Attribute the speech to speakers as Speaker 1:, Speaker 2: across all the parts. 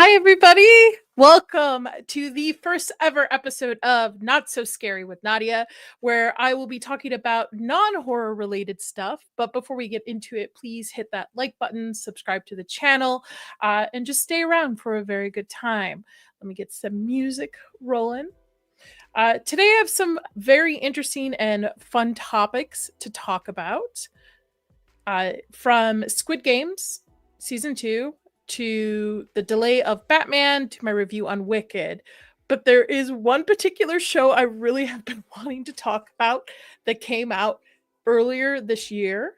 Speaker 1: Hi, everybody. Welcome to the first ever episode of Not So Scary with Nadia, where I will be talking about non-horror related stuff. But before we get into it, please hit that like button, subscribe to the channel, and just stay around for a very good time. Let me get some music rolling. Today I have some very interesting and fun topics to talk about. From Squid Games Season 2 to the delay of Batman to my review on Wicked. But there is one particular show I really have been wanting to talk about that came out earlier this year.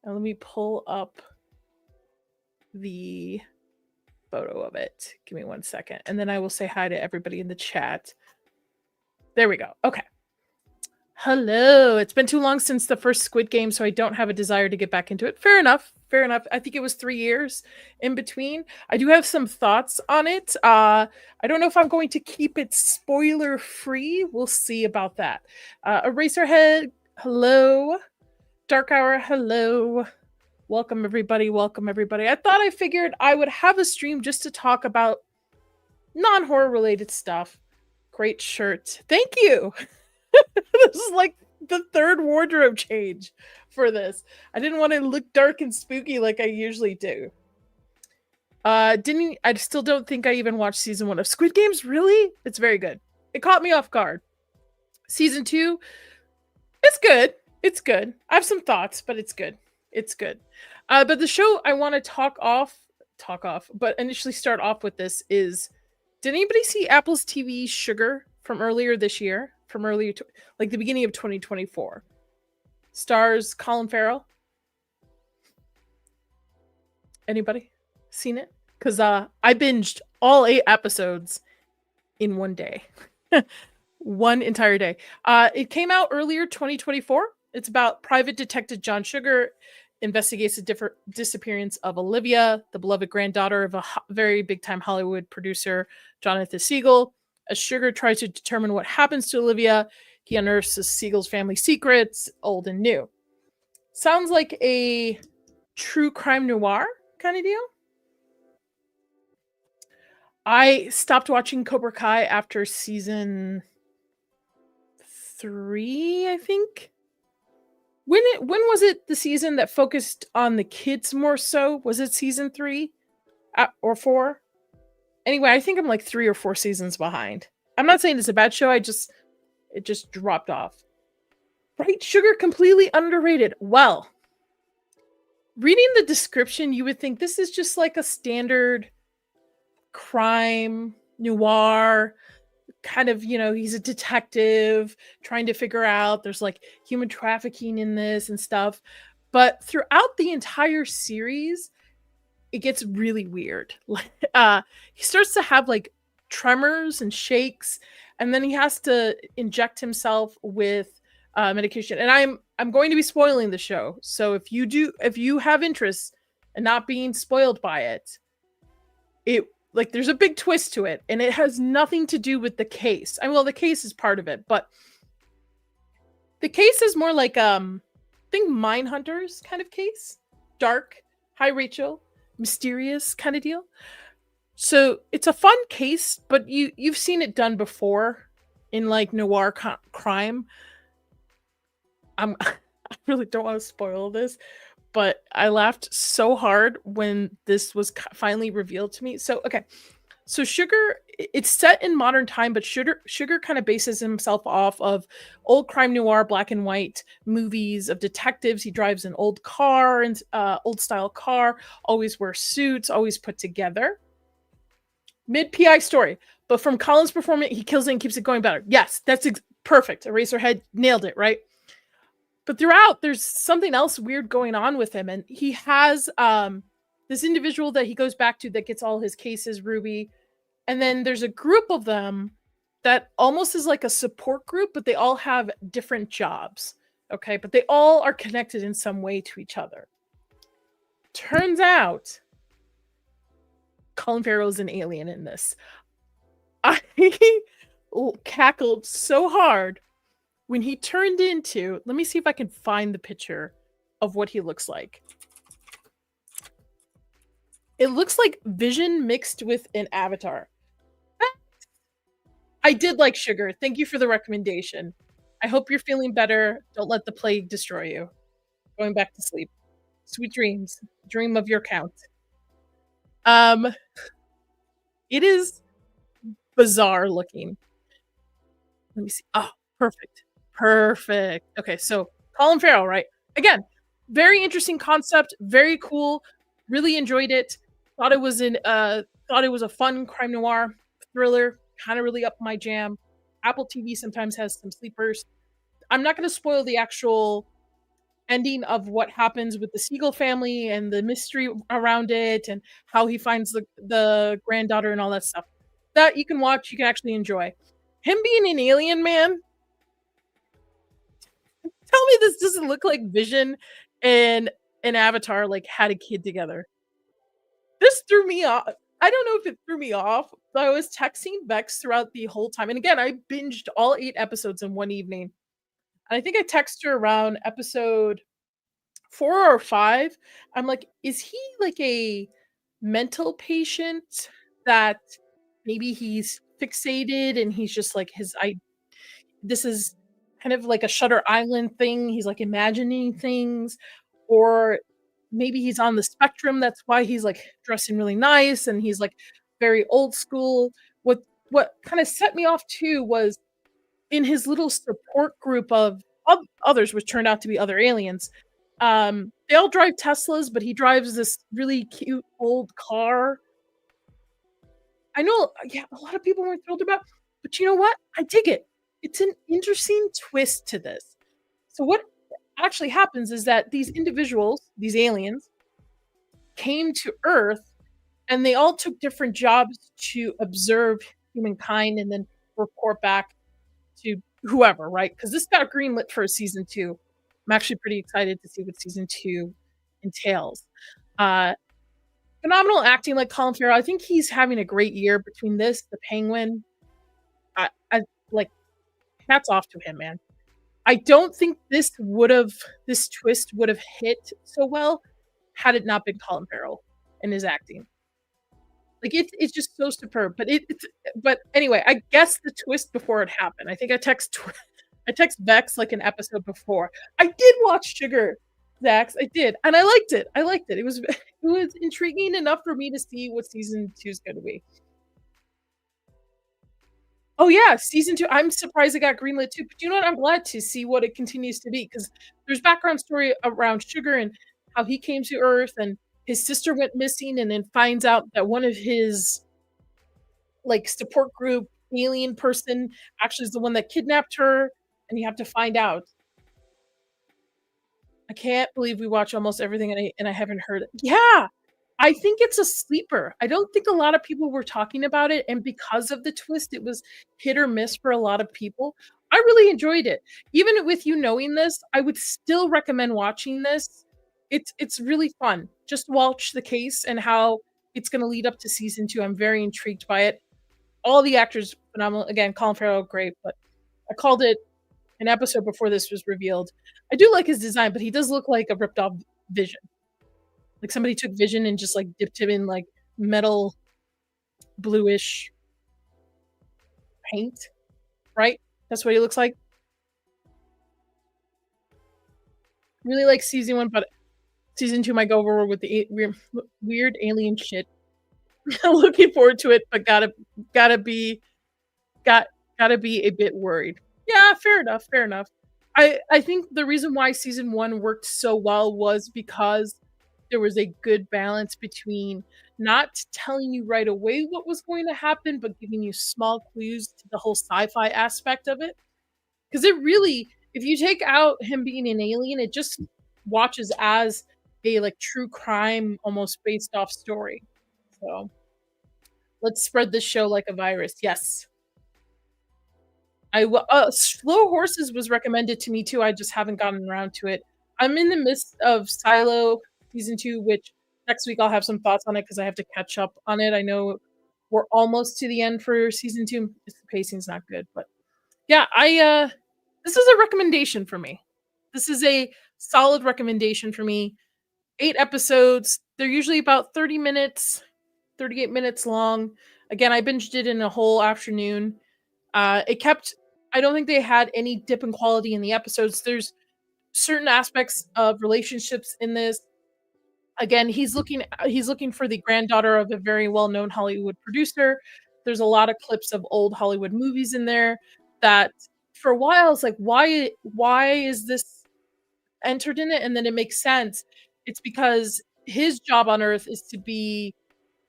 Speaker 1: And let me pull up the photo of it. Give me 1 second. And then I will say hi to everybody in the chat. There we go. Okay. Hello. It's been too long since the first Squid Game, so I don't have a desire to get back into it. Fair enough. Fair enough. I think it was 3 years in between. I do have some thoughts on it. I don't know if I'm going to keep it spoiler free. We'll see about that. Eraserhead, hello. Dark Hour, hello. Welcome everybody. Welcome everybody. I thought I figured I would have a stream just to talk about non-horror related stuff. Great shirt. Thank you. This is like the third wardrobe change for this. I didn't want to look dark and spooky like I usually do. I still don't think I even watched season 1 of Squid Games. Really? It's very good. It caught me off guard. Season 2, it's good. It's good. I have some thoughts, but it's good. It's good. But the show I want to but initially start off with this is, did anybody see Apple's TV Sugar from earlier this year? From earlier, like the beginning of 2024. Stars Colin Farrell. Anybody seen it? Because I binged all 8 episodes in one day. One entire day. It came out earlier 2024. It's about private detective John Sugar investigates the disappearance of Olivia, the beloved granddaughter of a very big-time Hollywood producer, Jonathan Siegel. As Sugar tries to determine what happens to Olivia, he unearths Siegel's family secrets, old and new. Sounds like a true crime noir kind of deal. I stopped watching Cobra Kai after season 3, I think. When was it the season that focused on the kids more so? Was it season 3 or 4? Anyway, I think I'm like 3 or 4 seasons behind. I'm not saying it's a bad show. It just dropped off. Right? Sugar completely underrated. Well, reading the description, you would think this is just like a standard crime noir kind of, he's a detective trying to figure out there's like human trafficking in this and stuff. But throughout the entire series, it gets really weird. He starts to have like tremors and shakes, and then he has to inject himself with medication. And I'm going to be spoiling the show, so if you have interest in not being spoiled by it there's a big twist to it, and it has nothing to do with the case. Well, the case is part of it, but the case is more like I think Mindhunters kind of case. Dark, hi Rachel, mysterious kind of deal. So it's a fun case, but you've seen it done before in like noir crime. I really don't want to spoil this, but I laughed so hard when this was finally revealed to me. So okay, so Sugar, it's set in modern time, but Sugar kind of bases himself off of old crime noir, black and white movies of detectives. He drives an old car, and old style car, always wears suits, always put together. Mid-PI story, but from Colin's performance, he kills it and keeps it going better. Yes, that's perfect. Eraserhead nailed it, right? But throughout, there's something else weird going on with him, and he has this individual that he goes back to that gets all his cases, Ruby, and then there's a group of them that almost is like a support group, but they all have different jobs, okay? But they all are connected in some way to each other. Turns out, Colin Farrell is an alien in this. I cackled so hard when he turned into, let me see if I can find the picture of what he looks like. It looks like Vision mixed with an Avatar. I did like sugar. Thank you for the recommendation. I hope you're feeling better. Don't let the plague destroy you. Going back to sleep. Sweet dreams. Dream of your count. Um, it is bizarre looking. Let me see. Oh, perfect. Perfect. Okay, so Colin Farrell, right? Again, very interesting concept, very cool. Really enjoyed it. Thought it was a fun crime noir thriller, kind of really up my jam. Apple TV sometimes has some sleepers. I'm not going to spoil the actual ending of what happens with the Siegel family and the mystery around it and how he finds the granddaughter and all that stuff. That you can watch, you can actually enjoy. Him being an alien man, tell me this doesn't look like Vision and an Avatar like had a kid together. This threw me off. I don't know if it threw me off, but I was texting Bex throughout the whole time. And again, I binged all 8 episodes in one evening. And I think I texted her around episode 4 or 5. I'm like, "Is he like a mental patient that maybe he's fixated and he's just like his I this is kind of like a Shutter Island thing, he's like imagining things, or maybe he's on the spectrum, that's why he's like dressing really nice and he's like very old school." What kind of set me off too was in his little support group of others, which turned out to be other aliens. They all drive Teslas, but he drives this really cute old car. I know, yeah, a lot of people weren't thrilled about, but you know what? I dig it. It's an interesting twist to this. So what actually happens is that these individuals, these aliens, came to Earth and they all took different jobs to observe humankind and then report back to whoever, right? Because this got greenlit for a season 2. I'm actually pretty excited to see what season 2 entails. Uh, Phenomenal acting like Colin Farrell. I think he's having a great year between this, The Penguin. I like hats off to him, man. I don't think this twist would have hit so well had it not been Colin Farrell and his acting. Like it's just so superb. But anyway, I guess the twist before it happened. I think I text Vex like an episode before. I did watch Sugar, Zax. I did, and I liked it. I liked it. It was it was intriguing enough for me to see what season 2 is going to be. Oh yeah, season 2. I'm surprised it got greenlit too. But you know what? I'm glad to see what it continues to be because there's background story around Sugar and how he came to Earth and his sister went missing and then finds out that one of his like support group alien person actually is the one that kidnapped her and you have to find out. I can't believe we watch almost everything and I haven't heard it. Yeah, I think it's a sleeper. I don't think a lot of people were talking about it, and because of the twist, it was hit or miss for a lot of people. I really enjoyed it. Even with you knowing this, I would still recommend watching this. It's really fun. Just watch the case and how it's gonna lead up to season 2. I'm very intrigued by it. All the actors phenomenal. Again, Colin Farrell, great, but I called it an episode before this was revealed. I do like his design, but he does look like a ripped off Vision. Like somebody took Vision and just like dipped him in like metal bluish paint, right? That's what he looks like. Really like season 1, but season 2 might go over with the weird alien shit. Looking forward to it, but gotta be got gotta be a bit worried. Yeah, fair enough, fair enough. I think the reason why season 1 worked so well was because there was a good balance between not telling you right away what was going to happen, but giving you small clues to the whole sci-fi aspect of it. Because it really, if you take out him being an alien, it just watches as a like true crime, almost based off story. So let's spread this show like a virus. Yes. Slow Horses was recommended to me too. I just haven't gotten around to it. I'm in the midst of Silo season 2, which next week I'll have some thoughts on it because I have to catch up on it. I know we're almost to the end for season 2. The pacing's not good, but yeah, I this is a recommendation for me. This is a solid recommendation for me. 8 episodes, They're usually about 30 minutes, 38 minutes long. Again, I binged it in a whole afternoon. It kept I don't think they had any dip in quality in the episodes. There's certain aspects of relationships in this. Again, he's looking for the granddaughter of a very well-known Hollywood producer. There's a lot of clips of old Hollywood movies in there that for a while it's like, why is this entered in it? And then it makes sense. It's because his job on Earth is to be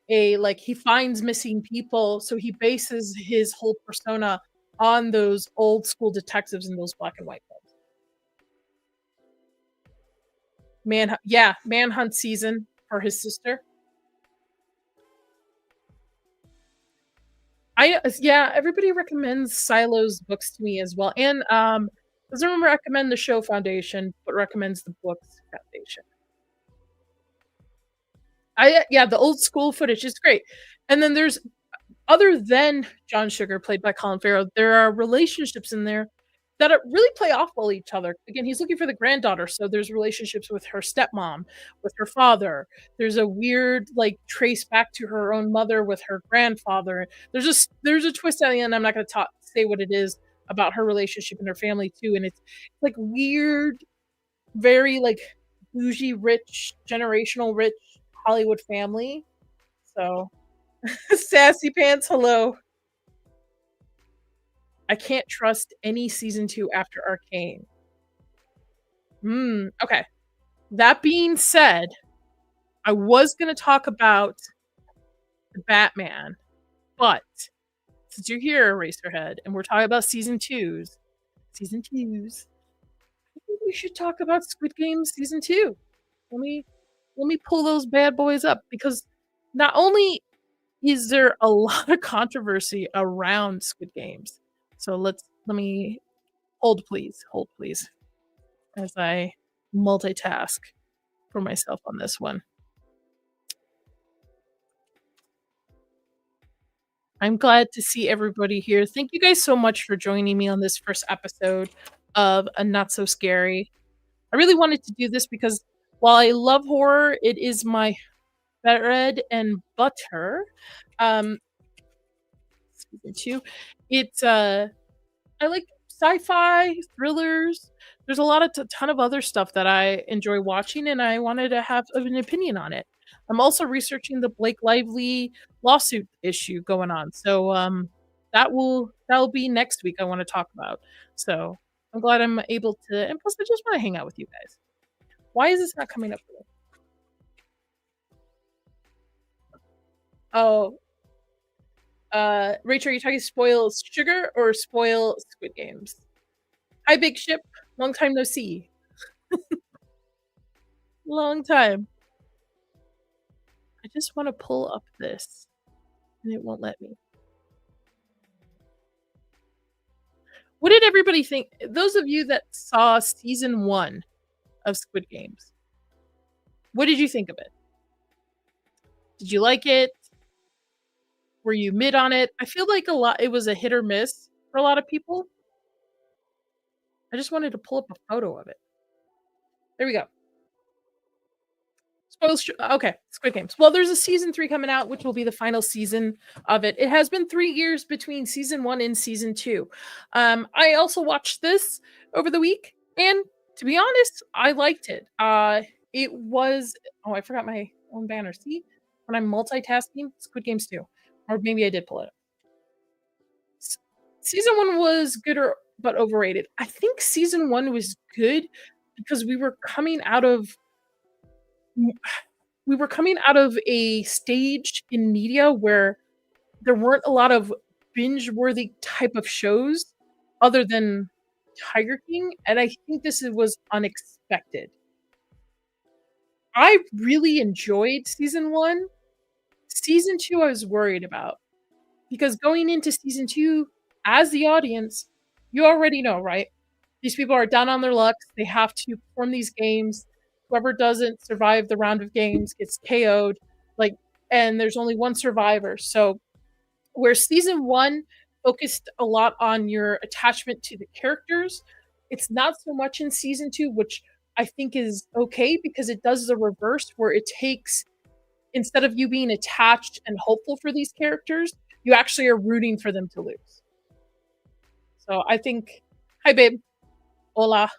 Speaker 1: he finds missing people, so he bases his whole persona on those old school detectives in those black and white films. Yeah, Manhunt season for his sister. Yeah, everybody recommends Silo's books to me as well, and, doesn't recommend the show Foundation, but recommends the books Foundation. Yeah, the old school footage is great, and then there's other than John Sugar, played by Colin Farrell, there are relationships in there that are really play off well each other. Again, he's looking for the granddaughter, so there's relationships with her stepmom, with her father. There's a weird, trace back to her own mother with her grandfather. There's a twist at the end. I'm not gonna say what it is about her relationship and her family too, and it's like weird, very bougie, rich, generational rich Hollywood family. So Sassy Pants, hello. I can't trust any season 2 after Arcane. Okay. That being said, I was gonna talk about the Batman, but since you're here, Eraserhead, and we're talking about season 2s, I think we should talk about Squid Game season 2. Let me let me pull those bad boys up because not only is there a lot of controversy around Squid Games, so let me hold please, as I multitask for myself on this one. I'm glad to see everybody here. Thank you guys so much for joining me on this first episode of A Not So Scary. I really wanted to do this because while I love horror, it is my bread and butter. Um, season 2. It's I like sci-fi, thrillers. There's a lot of ton of other stuff that I enjoy watching, and I wanted to have an opinion on it. I'm also researching the Blake Lively lawsuit issue going on, so that'll be next week. I want to talk about. So I'm glad I'm able to, and plus I just want to hang out with you guys. Why is this not coming up? For me? Oh, Rachel, are you talking spoil sugar or spoil Squid Games? Hi, Big Ship. Long time no see. Long time. I just want to pull up this, and it won't let me. What did everybody think? Those of you that saw season 1 of Squid Games, what did you think of it? Did you like it? Were you mid on it? I feel like it was a hit or miss for a lot of people. I just wanted to pull up a photo of it. There we go. Okay, Squid Games. Well, there's a season 3 coming out, which will be the final season of it. It has been 3 years between season 1 and season 2. I also watched this over the week, and to be honest, I liked it. It was I forgot my own banner. See, when I'm multitasking, Squid Games 2, or maybe I did pull it up. Season 1 was good but overrated. I think season 1 was good because we were coming out of a stage in media where there weren't a lot of binge-worthy type of shows other than Tiger King, and I think was unexpected. I really enjoyed season 1. Season 2, I was worried about because going into season 2, as the audience, you already know, right? These people are down on their luck. They have to perform these games. Whoever doesn't survive the round of games gets KO'd. And there's only one survivor. So, where season 1 focused a lot on your attachment to the characters, it's not so much in season 2, which I think is okay because it does the reverse, where it takes instead of you being attached and hopeful for these characters, you actually are rooting for them to lose. So I think, hi babe, hola.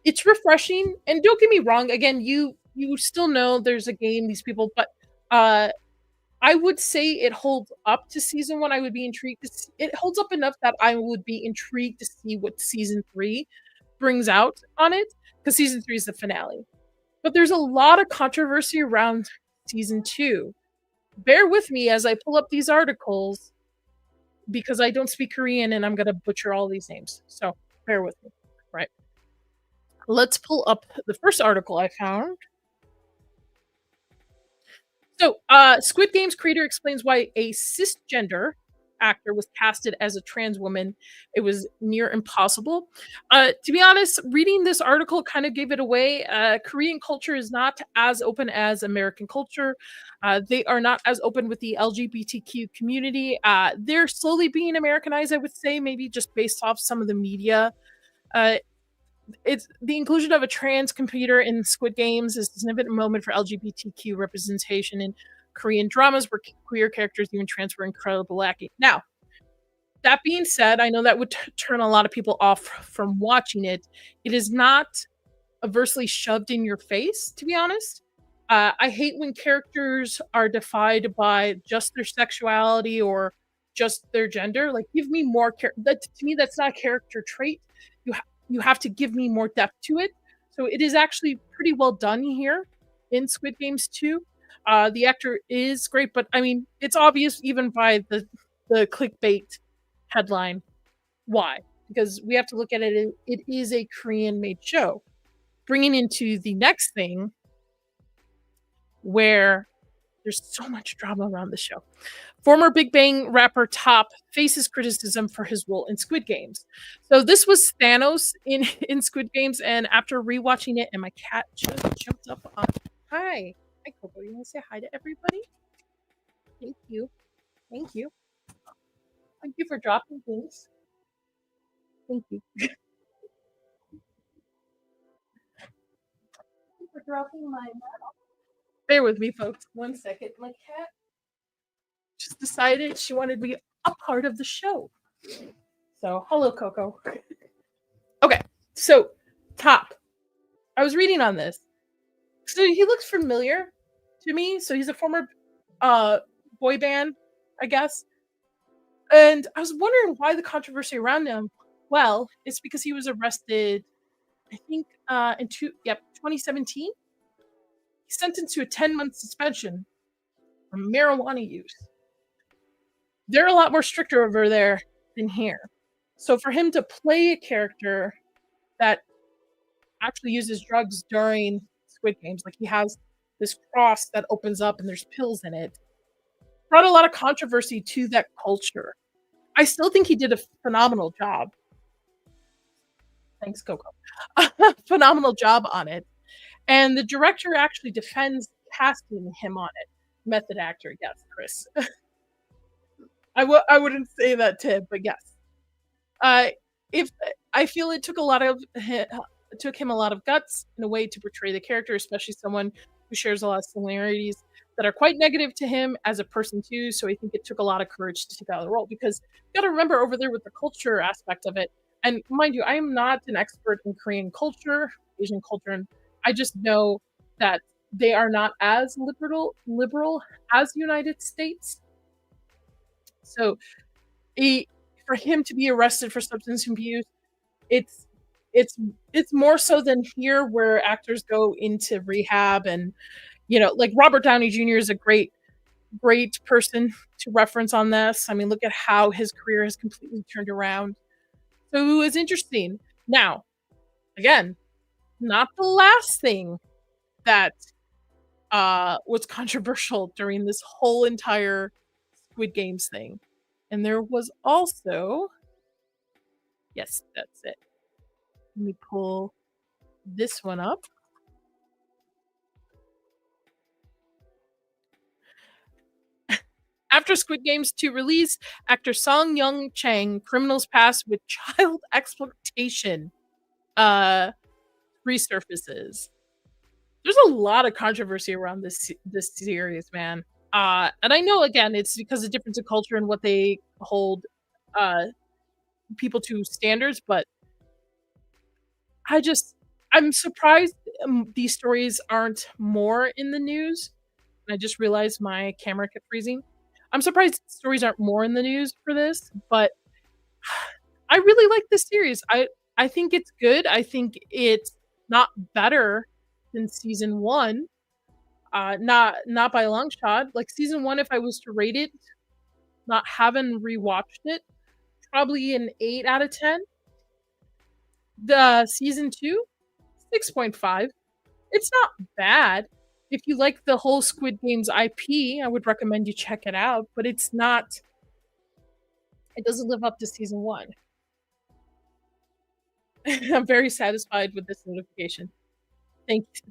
Speaker 1: It's refreshing, and don't get me wrong. Again, you still know there's a game, these people, but uh, I would say it holds up to season one. I would be intrigued. It holds up enough that I would be intrigued to see what season three brings out on it, because season three is the finale. But there's a lot of controversy around season two. Bear with me as I pull up these articles because I don't speak Korean and I'm gonna butcher all these names. So bear with me. Right. Let's pull up the first article I found. So, Squid Game's creator explains why a cisgender actor was casted as a trans woman. It was near impossible. To be honest, reading this article kind of gave it away. Korean culture is not as open as American culture. They are not as open with the LGBTQ community. They're slowly being Americanized, I would say, maybe just based off some of the media. Uh, it's the inclusion of a trans computer in Squid Games is a significant moment for LGBTQ representation in Korean dramas where queer characters, even trans, were incredibly lacking. Now, that being said, I know that would turn a lot of people off from watching it. It is not aversely shoved in your face, to be honest. I hate when characters are defined by just their sexuality or just their gender. Like, give me more. That to me, that's not a character trait. You have to give me more depth to it. So it is actually pretty well done here in Squid Games 2. The actor is great, but I mean, it's obvious even by the clickbait headline why, because we have to look at it. It is a Korean made show. Bringing into the next thing where there's so much drama around the show. Former Big Bang rapper Top faces criticism for his role in Squid Games. So this was Thanos in in Squid Games, and after rewatching it, and my cat just jumped up on. Hi, hi Coco. You want to say hi to everybody? Thank you, thank you, thank you for dropping things. Thank you. Thank you for dropping my. Bear with me, folks. 1 second. My cat just decided she wanted to be a part of the show. So, hello, Coco. Okay, so Top. I was reading on this. So he looks familiar to me. So he's a former uh boy band, I guess. And I was wondering why the controversy around him. Well, it's because he was arrested, I think, in 2017. He's sentenced to a 10-month suspension for marijuana use. They're a lot more stricter over there than here. So for him to play a character that actually uses drugs during Squid Games, like he has this cross that opens up and there's pills in it, brought a lot of controversy to that culture. I still think he did a phenomenal job. Thanks, Coco. Phenomenal job on it. And the director actually defends casting him on it. Method actor, yes, Chris. I wouldn't say that to him, but yes. Uh, if I feel it took a lot of it took him a lot of guts in a way to portray the character, especially someone who shares a lot of similarities that are quite negative to him as a person too. So I think it took a lot of courage to take out the role because you got to remember over there with the culture aspect of it. And mind you, I am not an expert in Korean culture, Asian culture, and I just know that they are not as liberal as the United States. So he, for him to be arrested for substance abuse, it's it's it's more so than here where actors go into rehab and like Robert Downey Jr. is a great person to reference on this. I mean, look at how his career has completely turned around. So it was interesting. Now, again, not the last thing that was controversial during this whole entire Squid Games thing. And there was also, yes, that's it. Let me pull this one up. After Squid Games 2 release, actor Song Young Chang, criminals past with child exploitation, uh, resurfaces. There's a lot of controversy around this series, man. And I know again it's because of difference of culture and what they hold uh people to standards, but I just I'm surprised these stories aren't more in the news. I just realized my camera kept freezing. I'm surprised stories aren't more in the news for this, but I really like this series. I think it's good. I think it's not better than season 1. Not by a long shot. Like season 1, if I was to rate it, not having rewatched it, probably an 8 out of 10. The season 2, 6.5. It's not bad. If you like the whole Squid Games IP, I would recommend you check it out, but it doesn't live up to season 1. I'm very satisfied with this notification.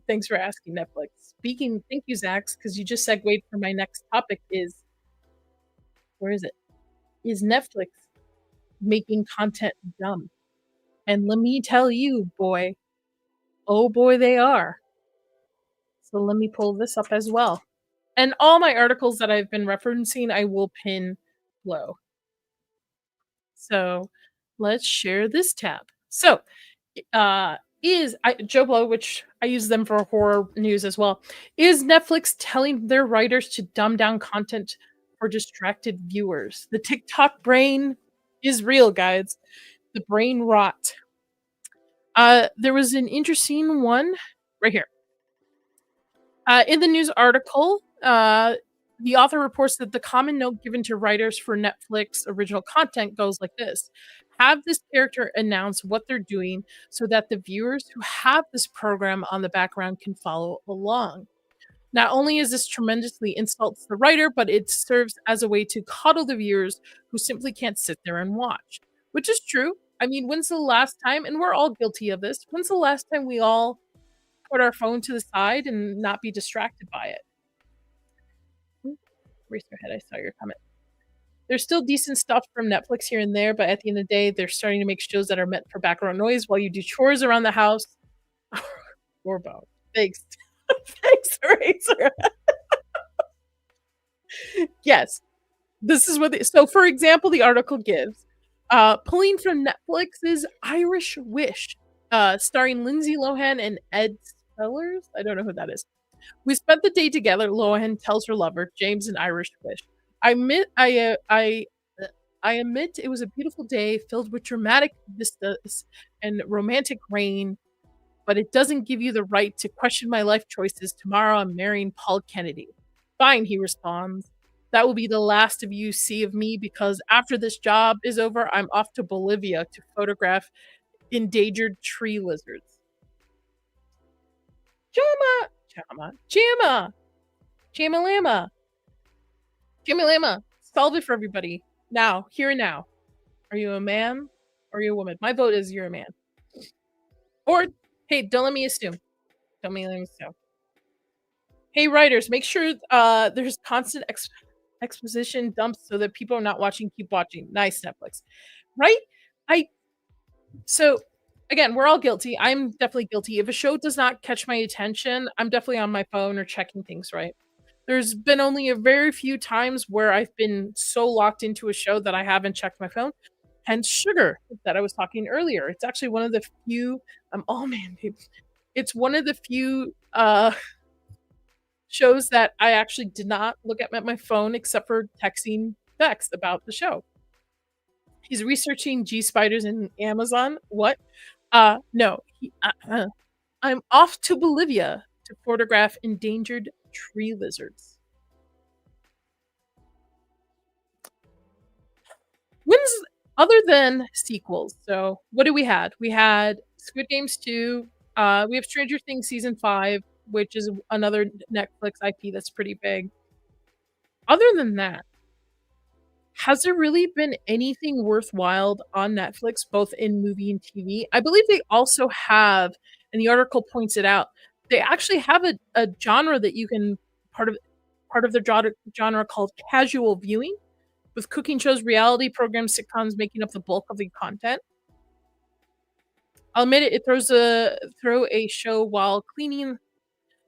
Speaker 1: Thanks for asking, Netflix. Speaking, thank you, Zax, because you just segued for my next topic is where is it? Is Netflix making content dumb? And let me tell you, boy, oh boy, they are. So let me pull this up as well. And all my articles that I've been referencing, I will pin below. So let's share this tab. So, Joe Blow, which I use them for horror news as well, is Netflix telling their writers to dumb down content for distracted viewers? The TikTok brain is real, guys. The brain rot. There was an interesting one right here. In the news article, the author reports that the common note given to writers for Netflix original content goes like this: have this character announce what they're doing so that the viewers who have this program on the background can follow along. Not only is this tremendously insults the writer, but it serves as a way to coddle the viewers who simply can't sit there and watch, which is true. I mean, when's the last time, and we're all guilty of this, when's the last time we all put our phone to the side and not be distracted by it? Raise your head. I saw your comment. There's still decent stuff from Netflix here and there, but at the end of the day, they're starting to make shows that are meant for background noise while you do chores around the house or both. Thanks. Thanks, Razor. Yes, this is what so for example, the article gives pulling from Netflix's Irish Wish, starring Lindsay Lohan and Ed Spellers. I don't know who that is. We spent the day together, Lohan tells her lover, James, in Irish Wish. I admit, I admit it was a beautiful day filled with dramatic vistas and romantic rain, but it doesn't give you the right to question my life choices. Tomorrow I'm marrying Paul Kennedy. Fine, he responds. That will be the last of you see of me because after this job is over, I'm off to Bolivia to photograph endangered tree lizards. Jama, Jama Lama, Jama Lama, solve it for everybody. Now, here and now. Are you a man or are you a woman? My vote is you're a man. Or, hey, don't let me assume. Don't let me assume. Hey, writers, make sure there's constant exposition dumps so that people are not watching keep watching. Nice, Netflix. Right? I So again, we're all guilty. I'm definitely guilty. If a show does not catch my attention, I'm definitely on my phone or checking things, right? There's been only a very few times where I've been so locked into a show that I haven't checked my phone. Hence Sugar that I was talking earlier. It's actually one of the few oh man, babe. It's one of the few shows that I actually did not look at my phone except for texting Bex about the show. He's researching G spiders in Amazon. What? No. I'm off to Bolivia to photograph endangered tree lizards. When's other than sequels? So what do we had? We had Squid Games 2. We have Stranger Things season 5, which is another Netflix IP that's pretty big. Other than that, has there really been anything worthwhile on Netflix, both in movie and TV? I believe they also have, and the article points it out, they actually have a genre that you can part of their genre called casual viewing, with cooking shows, reality programs, sitcoms making up the bulk of the content. I'll admit it, throw a show while cleaning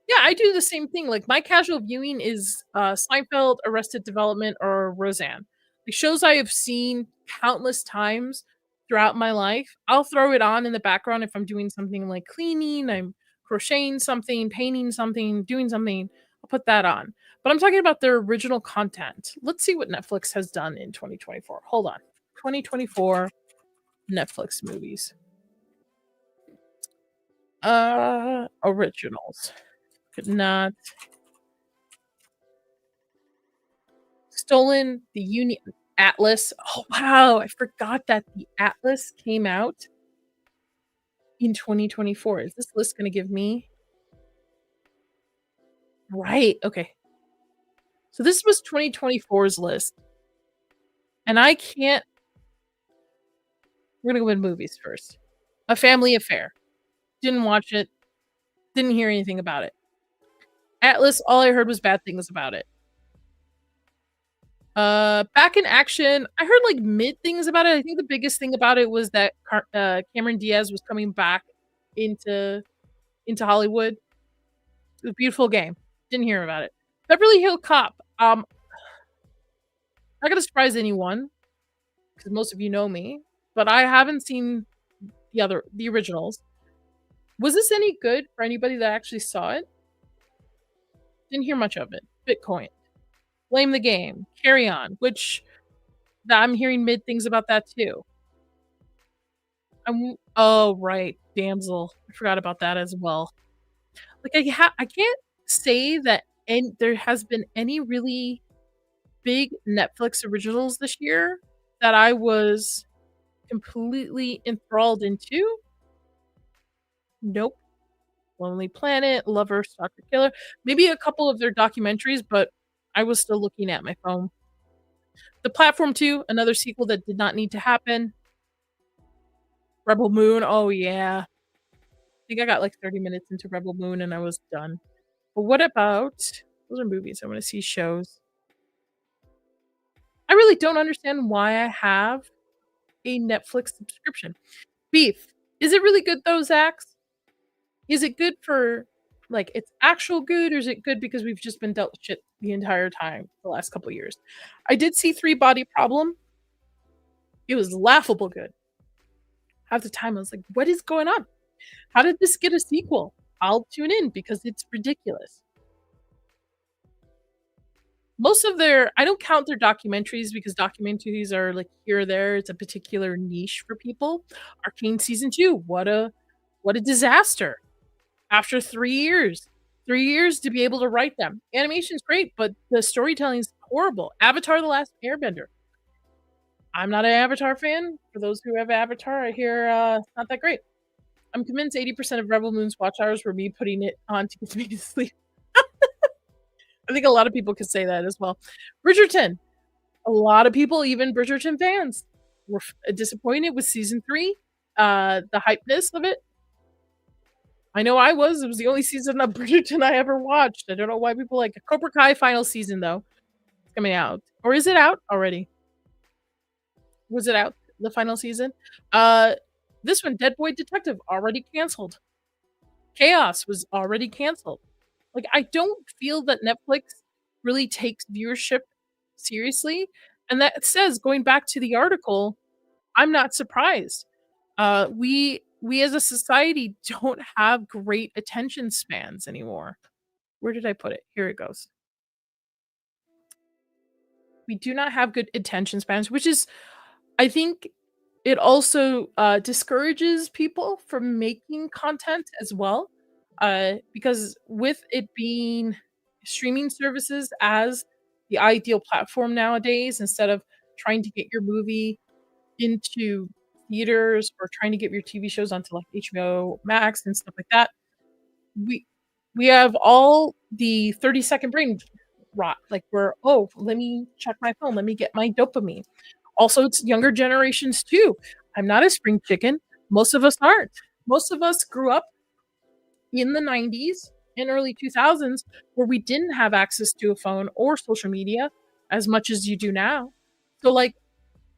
Speaker 1: Yeah, I do the same thing, like, my casual viewing is, Seinfeld, Arrested Development, or Roseanne. The shows I have seen countless times throughout my life. I'll throw it on in the background if I'm doing something like cleaning, I'm crocheting something, painting something, doing something, I'll put that on. But I'm talking about their original content. Let's see what Netflix has done in 2024. Hold on. 2024 Netflix movies. Originals. Could not Stolen the Union Atlas. Oh, wow, I forgot that the Atlas came out in 2024. Is this list gonna give me right, okay. So this was 2024's list, and I can't we're gonna go with movies first. A Family Affair. Didn't watch it, didn't hear anything about it. Atlas, all I heard was bad things about it. Back in Action, I heard, like, mid things about it. I think the biggest thing about it was that Cameron Diaz was coming back into Hollywood. It was a beautiful game. Didn't hear about it. Beverly Hill Cop. Not gonna surprise anyone because most of you know me, but I haven't seen the originals. Was this any good for anybody that actually saw it? Didn't hear much of it. Bitcoin. Blame the Game. Carry On, which I'm hearing mid things about that too. Oh right, Damsel. I forgot about that as well. Like I can't say that there has been any really big Netflix originals this year that I was completely enthralled into. Nope. Lonely Planet, Lover, Stalker, Killer. Maybe a couple of their documentaries, but I was still looking at my phone. The Platform 2, another sequel that did not need to happen. Rebel Moon, oh yeah. I think I got like 30 minutes into Rebel Moon and I was done. But what about those are movies. I want to see shows. I really don't understand why I have a Netflix subscription. Beef. Is it really good though, Zax? Is it good for like it's actual good, or is it good because we've just been dealt shit the entire time the last couple years? I did see Three Body Problem. It was laughable good. Half the time I was like, what is going on? How did this get a sequel? I'll tune in because it's ridiculous. Most of their I don't count their documentaries because documentaries are like here or there. It's a particular niche for people. Arcane season 2, what a disaster. After 3 years. 3 years to be able to write them. Animation's great, but the storytelling's horrible. Avatar: The Last Airbender. I'm not an Avatar fan. For those who have Avatar, I hear it's not that great. I'm convinced 80% of Rebel Moon's watch hours were me putting it on to get me to sleep. I think a lot of people could say that as well. Bridgerton. A lot of people, even Bridgerton fans, were disappointed with season 3. The hypeness of it. I know I was. It was the only season of Bridgerton I ever watched. I don't know why people like it. Cobra Kai final season though. It's coming out. Or is it out already? Was it out the final season? This one, Dead Boy Detective, already canceled. Chaos was already canceled. Like I don't feel that Netflix really takes viewership seriously. And that says, going back to the article, I'm not surprised. We as a society don't have great attention spans anymore. Where did I put it? Here it goes. We do not have good attention spans, which is I think it also discourages people from making content as well. Because with it being streaming services as the ideal platform nowadays, instead of trying to get your movie into theaters or trying to get your TV shows onto like HBO Max and stuff like that, we we have all the 30-second brain rot. Like we're let me check my phone, let me get my dopamine. Also, it's younger generations too. I'm not a spring chicken. Most of us aren't. Most of us grew up in the 90s and early 2000s where we didn't have access to a phone or social media as much as you do now. So like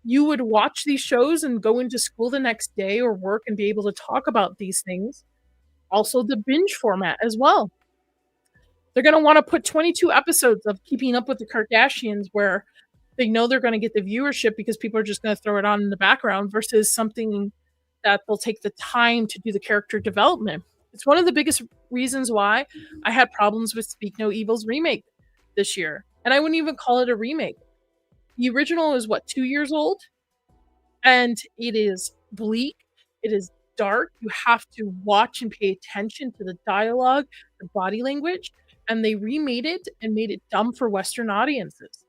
Speaker 1: you would watch these shows and go into school the next day or work and be able to talk about these things. Also the binge format as well. They're gonna wanna put 22 episodes of Keeping Up with the Kardashians where they know they're gonna get the viewership because people are just gonna throw it on in the background versus something that they'll take the time to do the character development. It's one of the biggest reasons why I had problems with Speak No Evil's remake this year. And I wouldn't even call it a remake. The original is what, 2 years old? And it is bleak, it is dark. You have to watch and pay attention to the dialogue, the body language, and they remade it and made it dumb for Western audiences.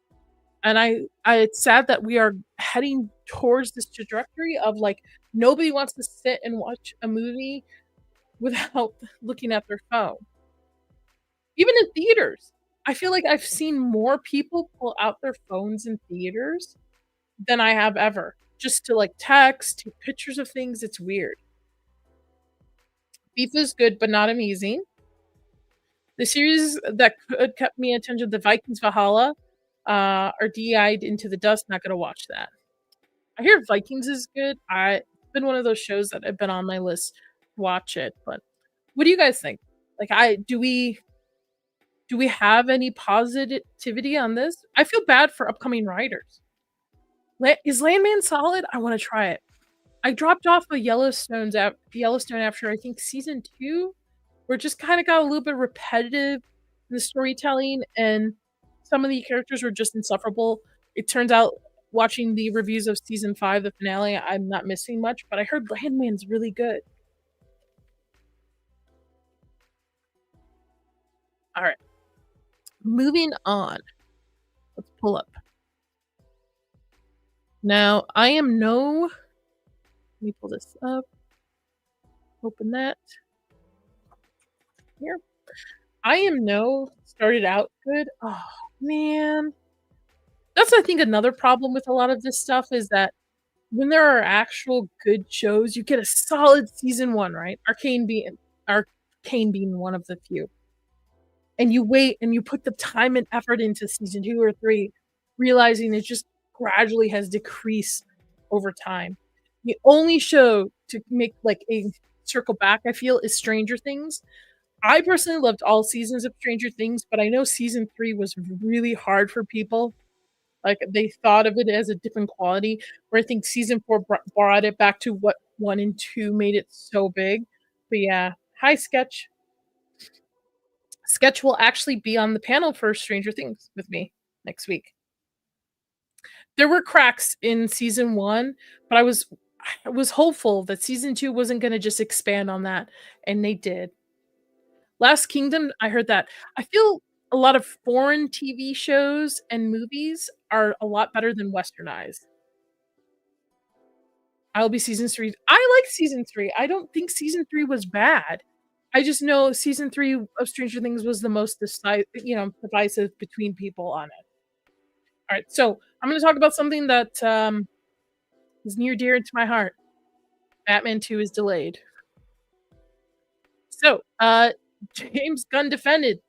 Speaker 1: And I it's sad that we are heading towards this trajectory of like nobody wants to sit and watch a movie without looking at their phone. Even in theaters. I feel like I've seen more people pull out their phones in theaters than I have ever. Just to like text, take pictures of things. It's weird. Beef is good, but not amazing. The series that could kept me attention, The Vikings Valhalla, are DI'd into the dust. Not gonna watch that. I hear Vikings is good. It's been one of those shows that have been on my list to watch it. But what do you guys think? Like, do we have any positivity on this? I feel bad for upcoming writers. Is Landman solid? I want to try it. I dropped off of Yellowstone after I think season 2, where it just kind of got a little bit repetitive in the storytelling, and some of the characters were just insufferable. It turns out, watching the reviews of season 5, the finale, I'm not missing much, but I heard Landman's really good. All right, moving on. Let's pull up. Now, let me pull this up. Open that. Here. I Am No started out good. Oh, man. That's, I think, another problem with a lot of this stuff is that when there are actual good shows, you get a solid season 1, right? Arcane being one of the few. And you wait and you put the time and effort into season 2 or 3, realizing it just gradually has decreased over time. The only show to make like a circle back, I feel, is Stranger Things. I personally loved all seasons of Stranger Things, but I know season 3 was really hard for people. Like they thought of it as a different quality, where I think season 4 brought it back to what 1 and 2 made it so big. But yeah, hi Sketch. Sketch will actually be on the panel for Stranger Things with me next week. There were cracks in season 1, but I was hopeful that season 2 wasn't going to just expand on that, and they did. Last Kingdom, I heard that. I feel a lot of foreign TV shows and movies are a lot better than westernized. I'll be season 3. I like season 3. I don't think season 3 was bad. I just know season 3 of Stranger Things was the most divisive between people on it. All right, so I'm going to talk about something that is near dear to my heart. Batman 2 is delayed. So, James Gunn defended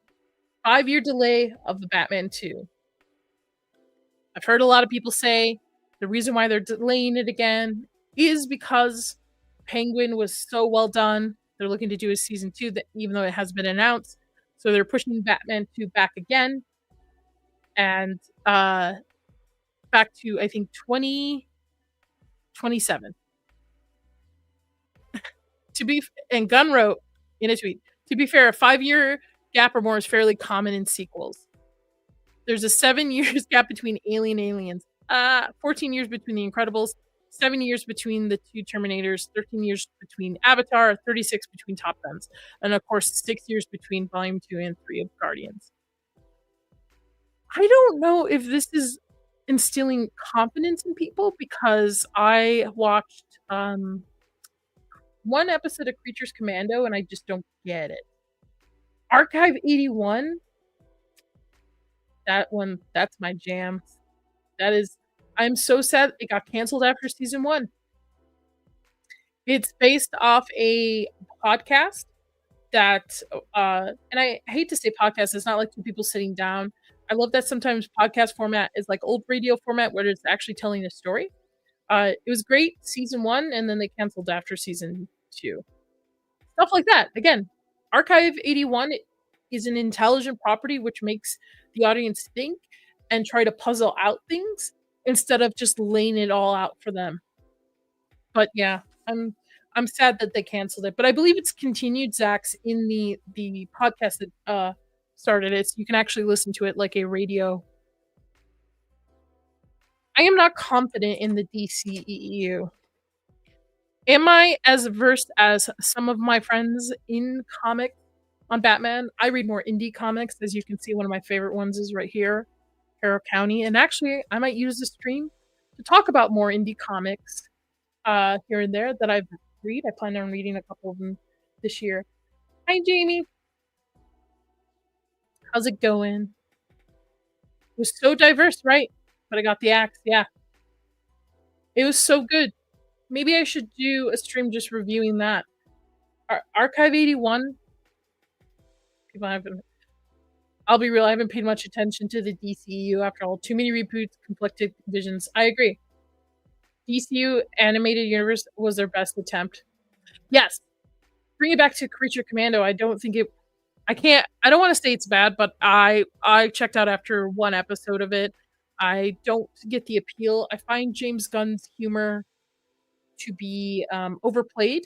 Speaker 1: 5-year delay of the Batman 2. I've heard a lot of people say the reason why they're delaying it again is because Penguin was so well done. They're looking to do a season 2 that even though it has been announced. So they're pushing Batman 2 back again. And back to I think 2027. And Gunn wrote in a tweet, to be fair, a 5-year gap or more is fairly common in sequels. There's a 7 years gap between Alien Aliens, 14 years between The Incredibles, 7 years between the 2 Terminators, 13 years between Avatar, 36 between Top Guns, and of course 6 years between Volume 2 and 3 of Guardians. I don't know if this is instilling confidence in people because I watched one episode of Creatures Commando and I just don't get it. Archive 81, that's my jam. I'm so sad it got canceled after season 1. It's based off a podcast that, and I hate to say podcast, it's not like 2 people sitting down. I love that sometimes podcast format is like old radio format where it's actually telling a story. It was great season 1, and then they canceled after season 2. Stuff like that. Again, Archive 81, is an intelligent property which makes the audience think and try to puzzle out things instead of just laying it all out for them. But yeah, I'm sad that they canceled it, but I believe it's continued, Zach's, in the podcast that, started it, so you can actually listen to it like a radio. I am not confident in the DCEU. Am I as versed as some of my friends in comics on Batman? I read more indie comics, as you can see, one of my favorite ones is right here, Harrow County, and actually, I might use this stream to talk about more indie comics, here and there that I've read. I plan on reading a couple of them this year. Hi, Jamie. How's it going? It was so diverse, right? But I got the axe. Yeah, it was so good. Maybe I should do a stream just reviewing that. Archive 81. People haven't. I'll be real. I haven't paid much attention to the DCEU after all. Too many reboots, conflicted visions. I agree. DCU animated universe was their best attempt. Yes, bring it back to Creature Commando. I don't think it. I can't. I don't want to say it's bad, but I checked out after one episode of it. I don't get the appeal. I find James Gunn's humor to be overplayed.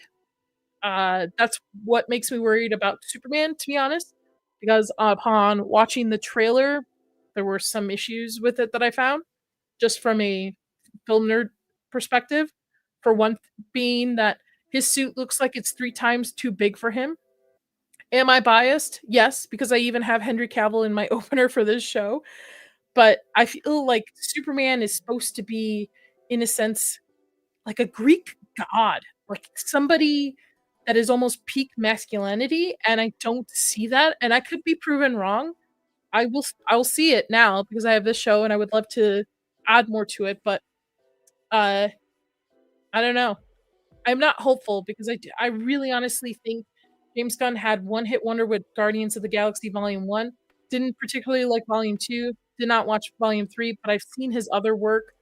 Speaker 1: That's what makes me worried about Superman, to be honest, because upon watching the trailer, there were some issues with it that I found just from a film nerd perspective. For one, being that his suit looks like it's 3 times too big for him. Am I biased? Yes, because I even have Henry Cavill in my opener for this show. But I feel like Superman is supposed to be, in a sense, like a Greek god, like somebody that is almost peak masculinity, and I don't see that, and I could be proven wrong. I'll see it now because I have this show and I would love to add more to it, but uh I don't know. I'm not hopeful because I really honestly think James Gunn had one hit wonder with Guardians of the Galaxy Volume 1. Didn't particularly like Volume 2, did not watch Volume 3, but I've seen his other work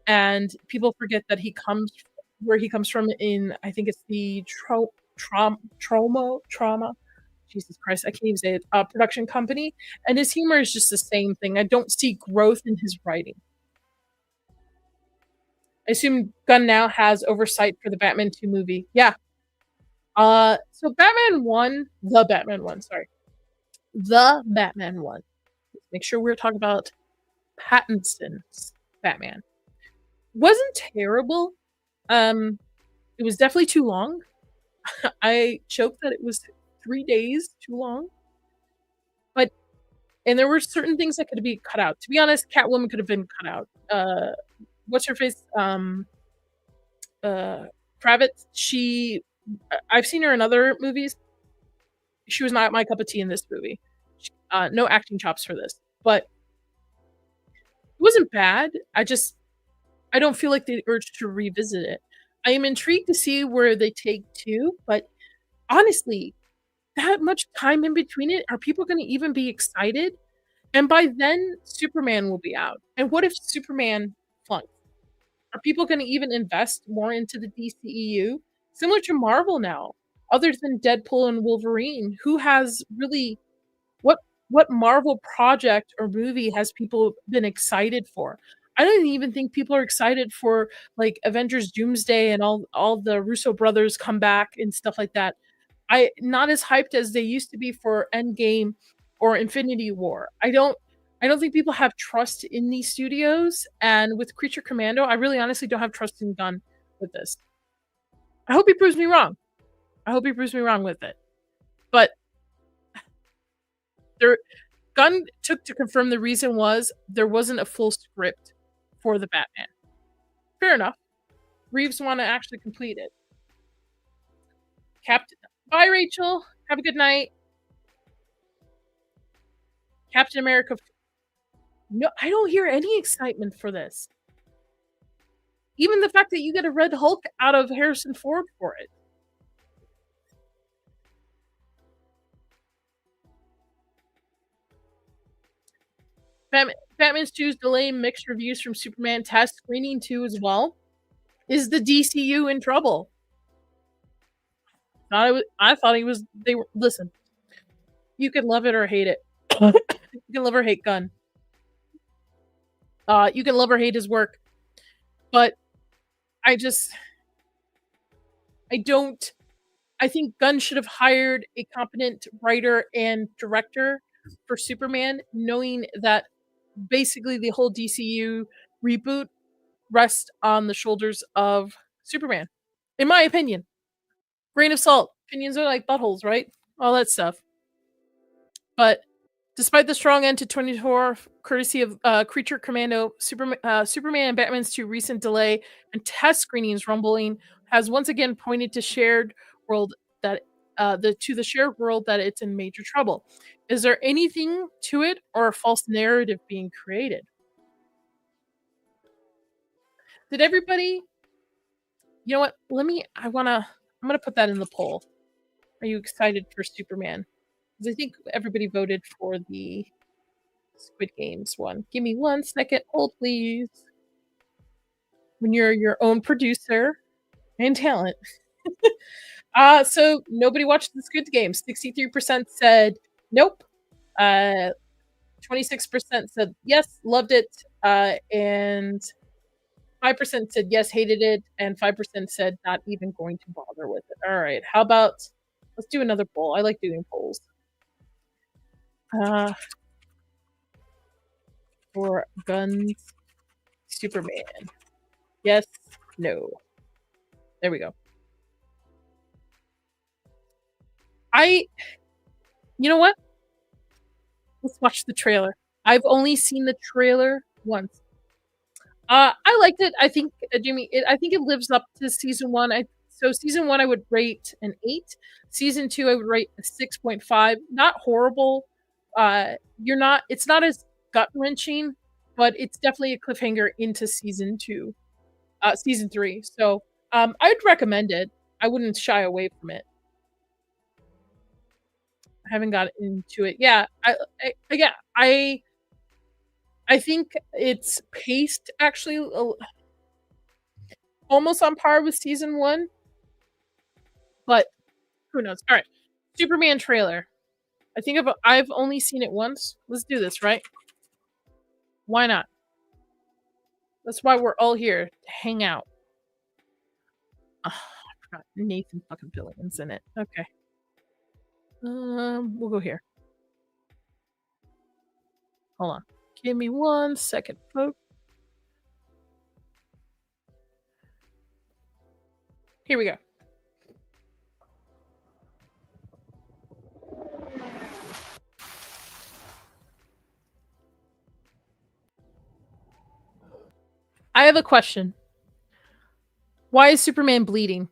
Speaker 1: and people forget that he comes where he comes from in, I think it's the trauma, Jesus Christ, I can't even say it, production company, and his humor is just the same thing. I don't see growth in his writing. I assume Gunn now has oversight for the Batman 2 movie. Yeah. So Batman 1, the Batman 1, sorry. The Batman 1. Make sure we're talking about Pattinson's Batman. Wasn't terrible. It was definitely too long. I joked that it was 3 days too long. But and there were certain things that could be cut out. To be honest, Catwoman could have been cut out. What's her face? Kravitz. I've seen her in other movies. She was not my cup of tea in this movie. No acting chops for this, but it wasn't bad. I don't feel like the urge to revisit it. I am intrigued to see where they take to, but honestly, that much time in between it, are people going to even be excited? And by then, Superman will be out. And what if Superman flunks? Are people going to even invest more into the DCEU? Similar to Marvel now, other than Deadpool and Wolverine, who has really what what Marvel project or movie has people been excited for? I don't even think people are excited for like Avengers Doomsday and all the Russo brothers come back and stuff like that. I not as hyped as they used to be for Endgame or Infinity War. I don't think people have trust in these studios, and with Creature Commando, I really honestly don't have trust in Gunn with this. I hope he proves me wrong. I hope he proves me wrong with it. But there Gunn took to confirm the reason was there wasn't a full script for the Batman. Fair enough. Reeves want to actually complete it. Captain Bye Rachel. Have a good night. Captain America. No, I don't hear any excitement for this. Even the fact that you get a Red Hulk out of Harrison Ford for it. Batman's 2's delaying mixed reviews from Superman test screening 2 as well. Is the DCU in trouble? I thought he was. They were. Listen, You can love it or hate it. You can love or hate Gunn. You can love or hate his work, but I just I don't I think Gunn should have hired a competent writer and director for Superman, knowing that basically the whole DCU reboot rests on the shoulders of Superman. In my opinion. Grain of salt. Opinions are like buttholes, right? All that stuff. But despite the strong end to 24, courtesy of Creature Commando, Superman and Batman's two recent delay and test screenings rumbling has once again pointed to shared world that the shared world that it's in major trouble. Is there anything to it or a false narrative being created? Did everybody? You know what? I'm gonna put that in the poll. Are you excited for Superman? Because I think everybody voted for the Squid Games one. Give me 1 second. Hold, please. When you're your own producer and talent. So nobody watched the Squid Games. 63% said nope. 26% said yes, loved it. And 5% said yes, hated it. And 5% said not even going to bother with it. All right. How about let's do another poll? I like doing polls. For Guns Superman. Yes, no. There we go. You know what? Let's watch the trailer. I've only seen the trailer once. I liked it. I think, Jimmy, I think it lives up to season one. So season one, I would rate an 8. Season two, I would rate a 6.5. Not horrible. It's not as gut wrenching, but it's definitely a cliffhanger into season three. So, I'd recommend it. I wouldn't shy away from it. I haven't got into it. Yeah, yeah, I think it's paced actually almost on par with season one, but who knows? All right, Superman trailer. I think I've only seen it once. Let's do this, right? Why not? That's why we're all here to hang out. Oh, I forgot Nathan fucking Fillion's in it. Okay. We'll go here. Hold on. Give me 1 second, folks. Here we go. I have a question. Why is Superman bleeding?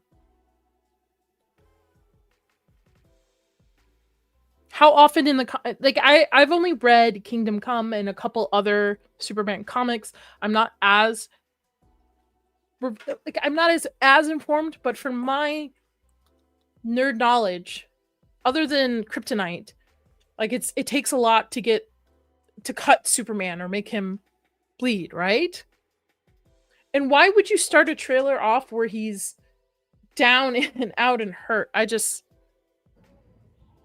Speaker 1: How often in the I've only read Kingdom Come and a couple other Superman comics. I'm not as informed, but from my nerd knowledge, other than kryptonite, it takes a lot to cut Superman or make him bleed, right? And why would you start a trailer off where he's down and out and hurt?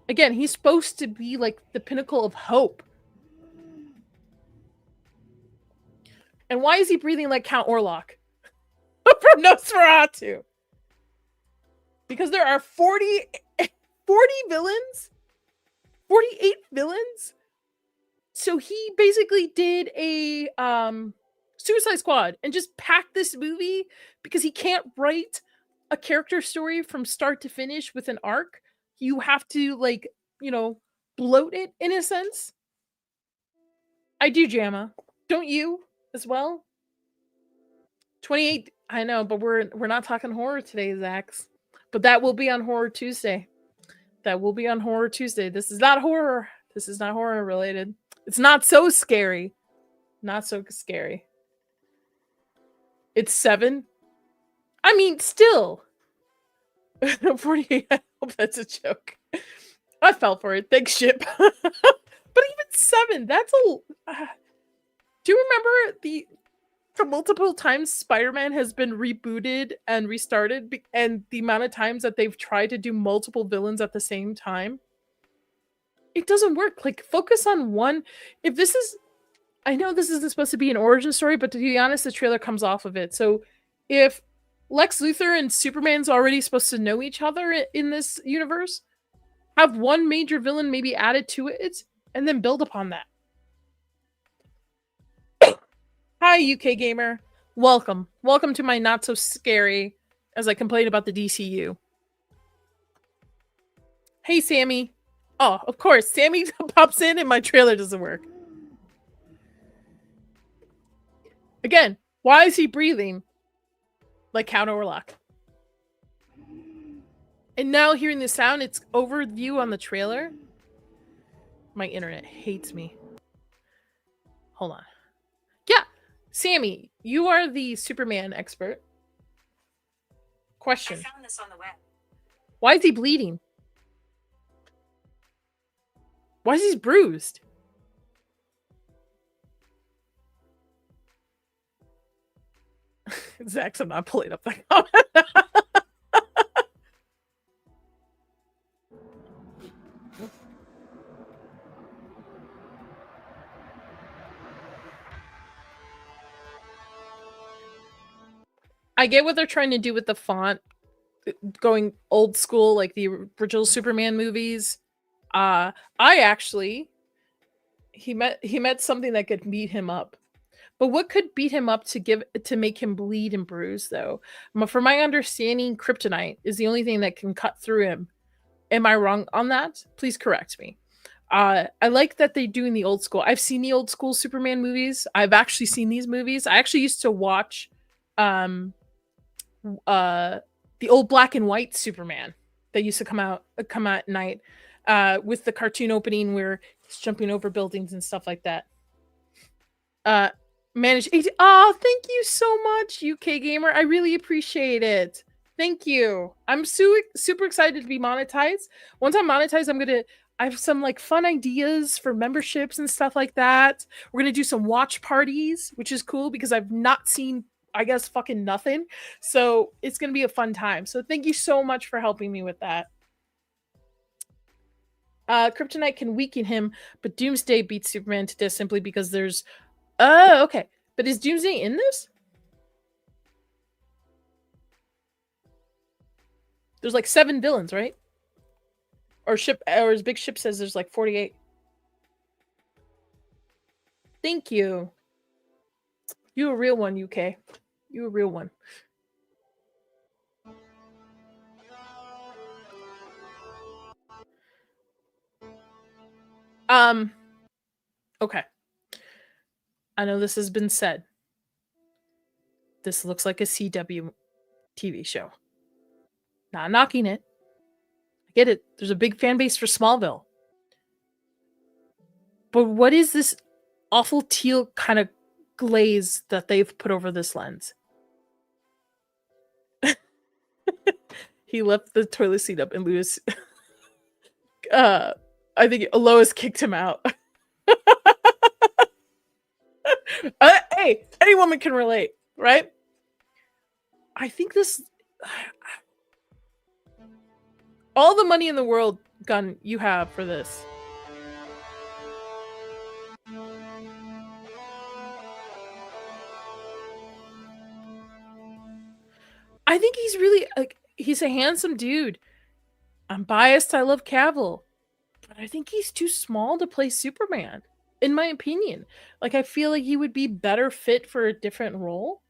Speaker 1: Again, he's supposed to be like the pinnacle of hope. And why is he breathing like Count Orlok from Nosferatu? Because there are 40 villains? 48 villains? So he basically did a Suicide Squad and just packed this movie because he can't write a character story from start to finish with an arc. You have to bloat it in a sense. I do, Jamma. Don't you as well? 28. I know, but we're not talking horror today, Zax. But that will be on Horror Tuesday. That will be on Horror Tuesday. This is not horror. This is not horror related. It's not so scary. Not so scary. It's 7. I mean, still. 48. I hope that's a joke. I fell for it. Thanks, ship. But even 7, that's a. Do you remember the multiple times Spider-Man has been rebooted and restarted, and the amount of times that they've tried to do multiple villains at the same time? it doesn't work. Like, focus on one. If this is, I know this isn't supposed to be an origin story, but to be honest, the trailer comes off of it. So if Lex Luthor and Superman's already supposed to know each other in this universe, have one major villain maybe added to it, and then build upon that. Hi, UK Gamer. Welcome. Welcome to my not so scary as I complain about the DCU. Hey, Sammy. Oh, of course. Sammy pops in and my trailer doesn't work. Again, why is he breathing like Count Orlok? And now hearing the sound, it's overview on the trailer. My internet hates me. Hold on. Yeah, Sammy, you are the Superman expert. Question.
Speaker 2: I found this on the web.
Speaker 1: Why is he bleeding? Why is he bruised? Zax, I'm not pulling up that comment. I get what they're trying to do with the font, going old school like the original Superman movies. I actually he met something that could beat him up. But what could beat him up to make him bleed and bruise though? For my understanding, kryptonite is the only thing that can cut through him. Am I wrong on that? Please correct me. I like that they're doing the old school. I've seen the old school Superman movies. I've actually seen these movies. I actually used to watch the old black and white Superman that used to come out at night with the cartoon opening where he's jumping over buildings and stuff like that. Managed. Oh, thank you so much, UK Gamer. I really appreciate it. Thank you. I'm super excited to be monetized. Once I'm monetized, I have some like fun ideas for memberships and stuff like that. We're gonna do some watch parties, which is cool because I've not seen, I guess, fucking nothing. So it's gonna be a fun time. So thank you so much for helping me with that. Kryptonite can weaken him, but Doomsday beats Superman to death simply because there's. Oh, okay. But is Doomsday in this? There's like 7 villains, right? Or his big ship says there's like 48. Thank you. You a real one, UK. You a real one. Okay. I know this has been said. This looks like a CW TV show. Not knocking it. I get it. There's a big fan base for Smallville. But what is this awful teal kind of glaze that they've put over this lens? He left the toilet seat up and Lewis... I think Lois kicked him out. Hey, any woman can relate, right? I think this... all the money in the world, Gun, you have for this. I think he's really... he's a handsome dude. I'm biased. I love Cavill. But I think he's too small to play Superman, in my opinion. Like, I feel like he would be better fit for a different role.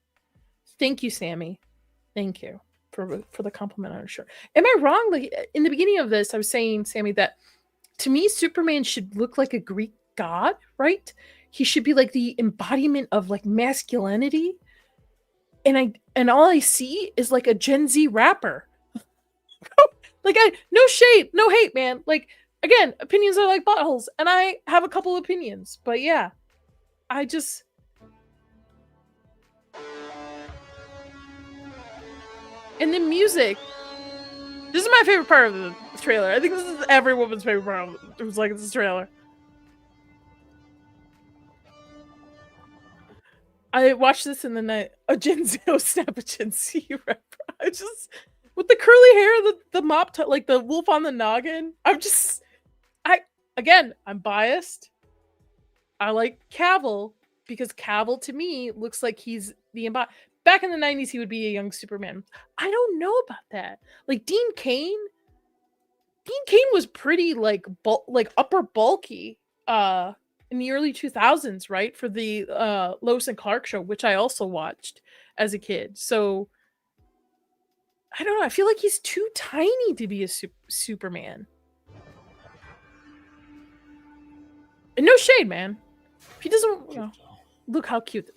Speaker 1: Thank you, Sammy. Thank you for the compliment, I'm sure. Am I wrong? Like, in the beginning of this, I was saying, Sammy, that to me, Superman should look like a Greek god, right? He should be like the embodiment of like masculinity. And all I see is like a Gen Z rapper. Like, no shade, no hate, man. Like, again, opinions are like buttholes, and I have a couple opinions, but yeah, I just... And the music. This is my favorite part of the trailer. I think this is every woman's favorite part of it. Was like this trailer. I watched this in the night. A Gen Z snap a Gen Z rapper. I just... with the curly hair, the mop, like the wolf on the noggin. again, I'm biased. I like Cavill because Cavill to me looks like he's the back in the 90s he would be a young Superman. I don't know about that. Like Dean Cain was pretty like upper bulky in the early 2000s, right? For the Lois and Clark show, which I also watched as a kid. So I don't know. I feel like he's too tiny to be a Superman. And no shade, man. He doesn't, look how cute.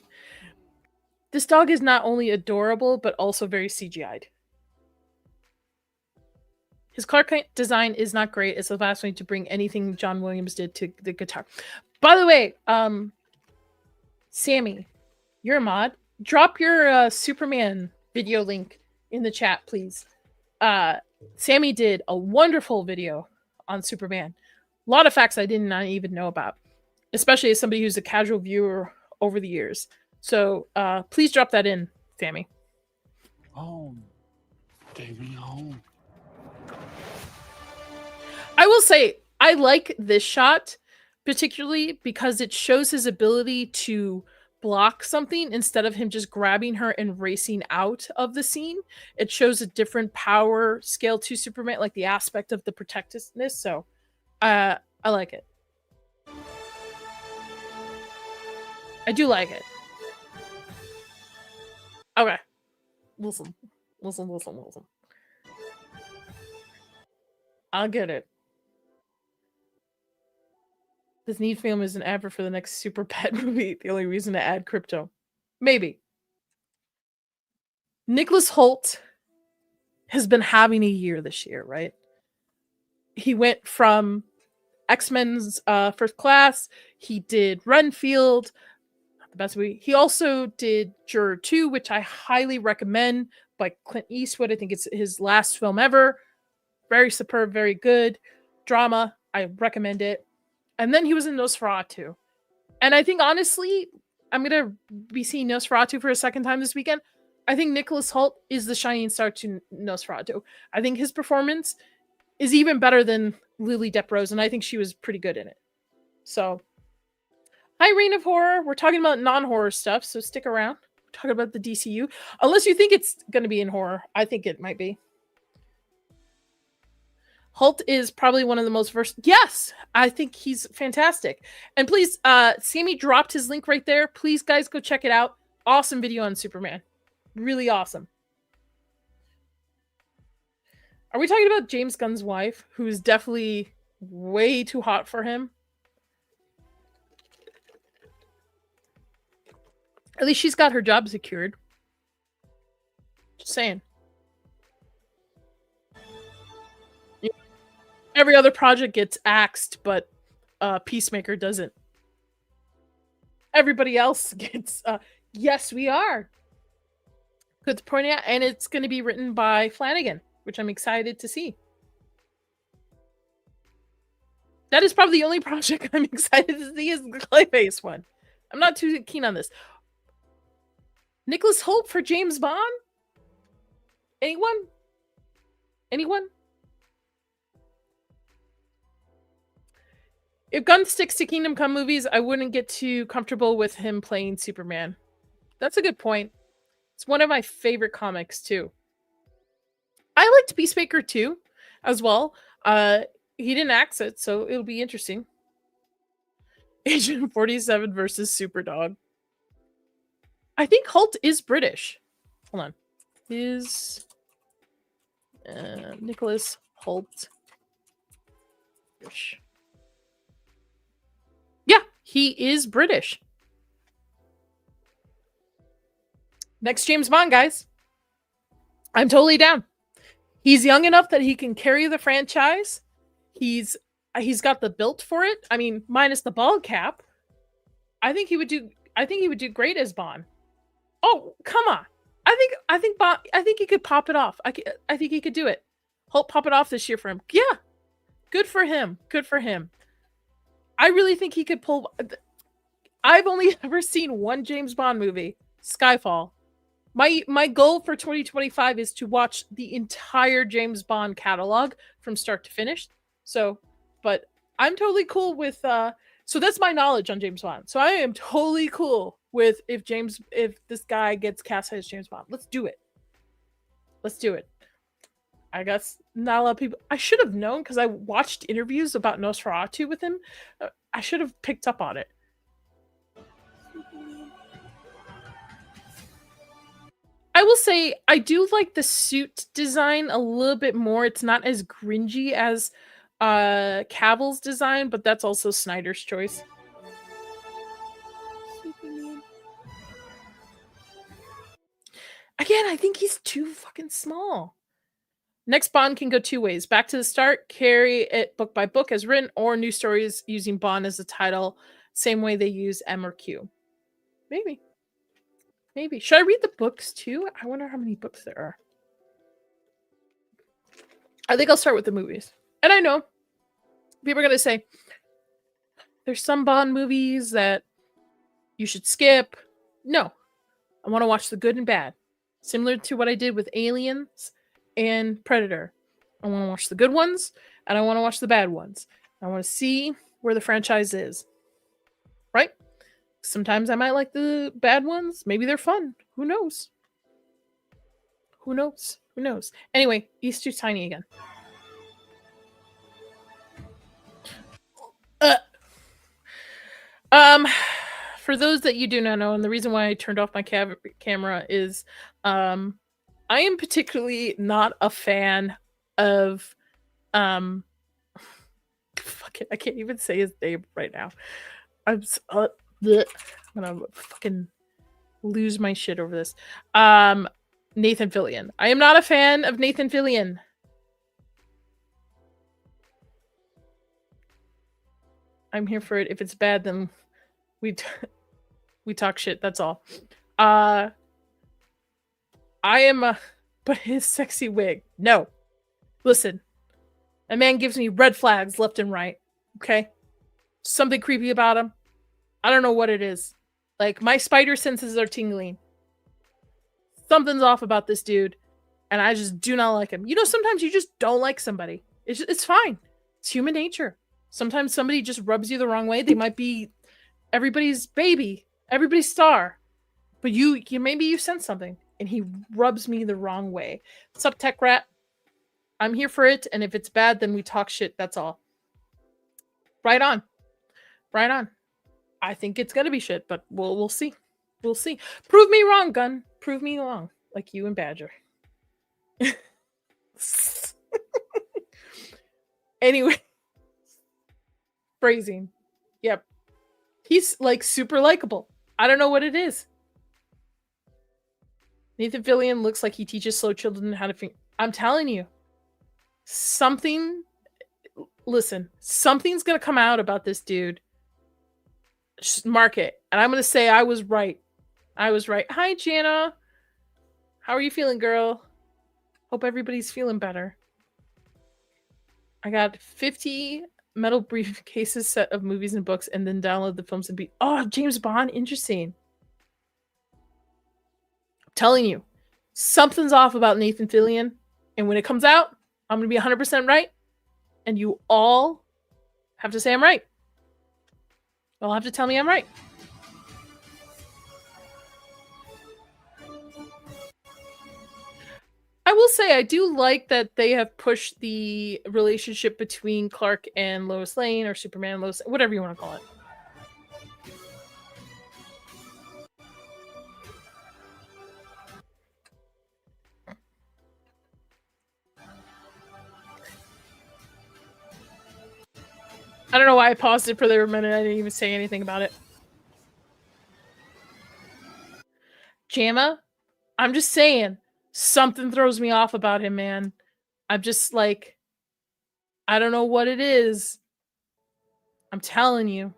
Speaker 1: This dog is not only adorable, but also very CGI'd. His Clark Kent design is not great. It's the last one to bring anything John Williams did to the guitar. By the way, Sammy, you're a mod. Drop your Superman video link in the chat, please. Sammy did a wonderful video on Superman. A lot of facts I did not even know about, especially as somebody who's a casual viewer over the years. So please drop that in, Sammy.
Speaker 2: Home. Take me home.
Speaker 1: I will say, I like this shot, particularly because it shows his ability to block something instead of him just grabbing her and racing out of the scene. It shows a different power scale to Superman, like the aspect of the protectiveness. So I like it. I do like it. Okay. Listen. I'll get it. This need film is an advert for the next Super Pet movie. The only reason to add crypto. Maybe. Nicholas Hoult has been having a year this year, right? He went from X-Men's First Class. He did Renfield. Not the best movie. He also did Juror 2, which I highly recommend, by Clint Eastwood. I think it's his last film ever. Very superb, very good. Drama. I recommend it. And then he was in Nosferatu. And I think, honestly, I'm going to be seeing Nosferatu for a second time this weekend. I think Nicholas Hoult is the shining star to Nosferatu. I think his performance is even better than Lily Depp Rose, and I think she was pretty good in it. So, hi, Reign of Horror. We're talking about non-horror stuff, so stick around. We're talking about the DCU. Unless you think it's going to be in horror. I think it might be. Hoult is probably one of the most versatile. Yes, I think he's fantastic. And please, Sammy dropped his link right there. Please, guys, go check it out. Awesome video on Superman. Really awesome. Are we talking about James Gunn's wife, who's definitely way too hot for him? At least she's got her job secured. Just saying. Every other project gets axed, but Peacemaker doesn't. Everybody else gets... yes, we are. Good to point out. And it's going to be written by Flanagan, which I'm excited to see. That is probably the only project I'm excited to see is the Clayface one. I'm not too keen on this. Nicholas Hoult for James Bond? Anyone? Anyone? If Gunn sticks to Kingdom Come movies, I wouldn't get too comfortable with him playing Superman. That's a good point. It's one of my favorite comics, too. I liked Peacemaker, too, as well. He didn't axe it, so it'll be interesting. Agent 47 versus Superdog. I think Hoult is British. Hold on. Is Nicholas Hoult British? Yeah, he is British. Next James Bond, guys. I'm totally down. He's young enough that he can carry the franchise. He's got the build for it. I mean, minus the bald cap. I think he would do great as Bond. Oh, come on. I think he could pop it off. I think he could do it. Hope pop it off this year for him. Yeah. Good for him. Good for him. I really think he could pull... I've only ever seen one James Bond movie, Skyfall. My goal for 2025 is to watch the entire James Bond catalog from start to finish. So, but I'm totally cool with so that's my knowledge on James Bond. So I am totally cool with if this guy gets cast as James Bond. Let's do it. Let's do it. I guess not a lot of people. I should have known because I watched interviews about Nosferatu with him. I should have picked up on it. I will say I do like the suit design a little bit more. It's not as cringy as Cavill's design, but that's also Snyder's choice. Again, I think he's too fucking small. Next Bond can go two ways. Back to the start, carry it book by book as written, or new stories using Bond as the title, same way they use M or Q. Maybe. Maybe. Should I read the books too? I wonder how many books there are. I think I'll start with the movies. And I know people are going to say, there's some Bond movies that you should skip. No. I want to watch the good and bad. Similar to what I did with Aliens and Predator. I want to watch the good ones, and I want to watch the bad ones. I want to see where the franchise is. Right? Sometimes I might like the bad ones. Maybe they're fun. Who knows? Who knows? Who knows? Anyway, he's too tiny again. For those that you do not know, and the reason why I turned off my camera is I am particularly not a fan of fuck it, I can't even say his name right now. I'm gonna fucking lose my shit over this. Nathan Fillion. I am not a fan of Nathan Fillion. I'm here for it. If it's bad, then we talk shit. That's all. I am but his sexy wig. No. Listen. A man gives me red flags left and right. Okay? Something creepy about him. I don't know what it is. Like, my spider senses are tingling. Something's off about this dude. And I just do not like him. You know, sometimes you just don't like somebody. It's fine. It's human nature. Sometimes somebody just rubs you the wrong way. They might be everybody's baby, everybody's star. But you maybe you sense something. And he rubs me the wrong way. Sup, Tech Rat? I'm here for it. And if it's bad, then we talk shit. That's all. Right on. Right on. I think it's gonna be shit, but we'll see. We'll see. Prove me wrong, Gun. Prove me wrong. Like you and Badger. Anyway. Phrasing. Yep. He's like super likable. I don't know what it is. Nathan Fillion looks like he teaches slow children how to think. I'm telling you. Listen, something's gonna come out about this dude. Just mark it. And I'm gonna say I was right. I was right. Hi, Jana. How are you feeling, girl? Hope everybody's feeling better. I got 50 metal briefcases set of movies and books, and then download the films and be. Oh, James Bond, interesting. I'm telling you, something's off about Nathan Fillion, and when it comes out, I'm gonna be 100% right, and you all have to say I'm right. You'll have to tell me I'm right. I will say I do like that they have pushed the relationship between Clark and Lois Lane, or Superman and Lois, whatever you want to call it. I don't know why I paused it for a minute. I didn't even say anything about it. Jamma, I'm just saying, something throws me off about him, man. I'm just like, I don't know what it is. I'm telling you.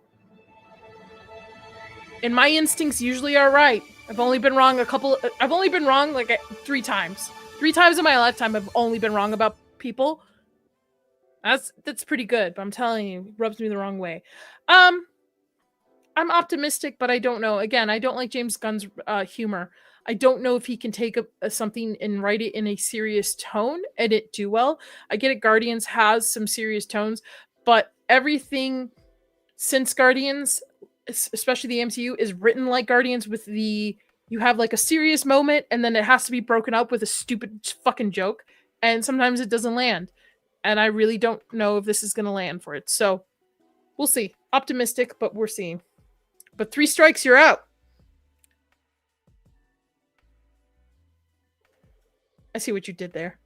Speaker 1: And my instincts usually are right. I've only been wrong like 3 times. 3 times in my lifetime I've only been wrong about people. That's pretty good, but I'm telling you, it rubs me the wrong way. I'm optimistic, but I don't know. Again, I don't like James Gunn's humor. I don't know if he can take something and write it in a serious tone and it do well. I get it, Guardians has some serious tones, but everything since Guardians, especially the MCU, is written like Guardians with the you have like a serious moment and then it has to be broken up with a stupid fucking joke, and sometimes it doesn't land. And I really don't know if this is going to land for it. So we'll see. Optimistic, but we're seeing. But 3 strikes, you're out. I see what you did there.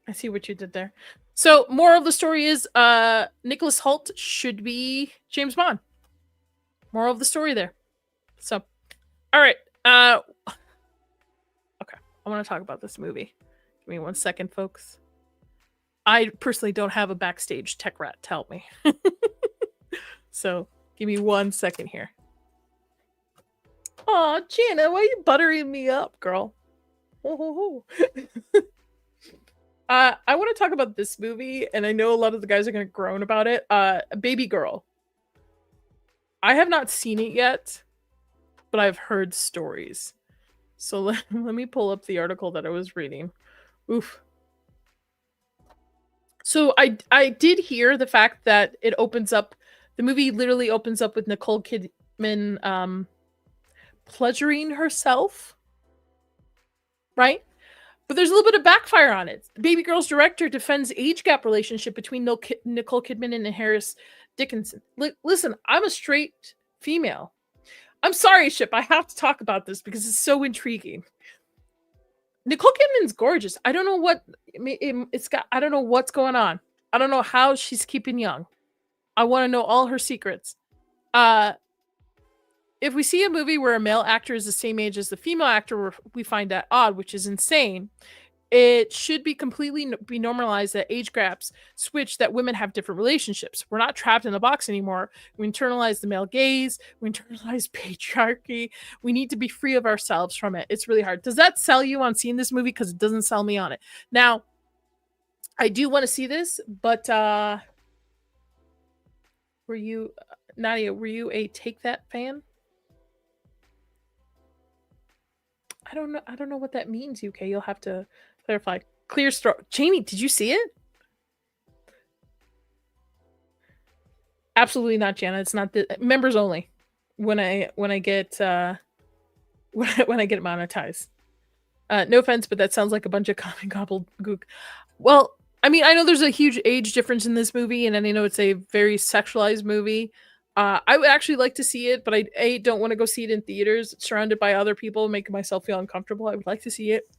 Speaker 1: I see what you did there. So, moral of the story is Nicholas Hoult should be James Bond. Moral of the story there. So, all right. Okay. I want to talk about this movie. Give me 1 second, folks. I personally don't have a backstage tech rat to help me. So, give me 1 second here. Aw, Jana, why are you buttering me up, girl? I want to talk about this movie, and I know a lot of the guys are going to groan about it. Baby Girl. I have not seen it yet, but I've heard stories. So let me pull up the article that I was reading. Oof. So I did hear the fact that it opens up, the movie literally opens up with Nicole Kidman pleasuring herself, right? But there's a little bit of backfire on it. The Baby Girl's director defends age gap relationship between Nicole Kidman and Harris Dickinson. Listen, I'm a straight female. I'm sorry, Ship. I have to talk about this because it's so intriguing. Nicole Kidman's gorgeous. I don't know what it's got. I don't know what's going on. I don't know how she's keeping young. I want to know all her secrets. If we see a movie where a male actor is the same age as the female actor, we find that odd, which is insane. It should be completely be normalized that age gaps switch, that women have different relationships. We're not trapped in a box anymore. We internalize the male gaze. We internalize patriarchy. We need to be free of ourselves from it. It's really hard. Does that sell you on seeing this movie? Because it doesn't sell me on it. Now, I do want to see this, but were you, Nadia, were you a Take That fan? I don't know what that means, UK. You'll have to clarify. Clear straw. Jamie, did you see it? Absolutely not, Jana. It's not the members only. When I get when I get monetized. No offense, but that sounds like a bunch of common gobbledygook. Well, I mean, I know there's a huge age difference in this movie, and I know it's a very sexualized movie. I would actually like to see it, but I don't want to go see it in theaters, surrounded by other people, making myself feel uncomfortable. I would like to see it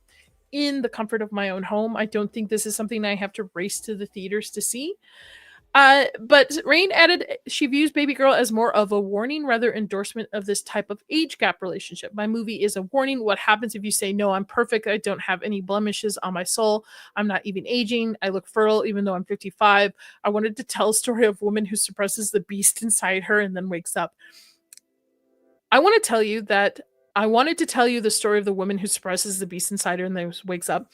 Speaker 1: in the comfort of my own home. I don't think this is something I have to race to the theaters to see. But Rain added she views Baby Girl as more of a warning rather endorsement of this type of age gap relationship. My movie is a warning. What happens if you say, no, I'm perfect. I don't have any blemishes on my soul. I'm not even aging. I look fertile even though I'm 55. I wanted to tell a story of a woman who suppresses the beast inside her and then wakes up. I want to tell you that I wanted to tell you the story of the woman who suppresses the beast inside her and then wakes up.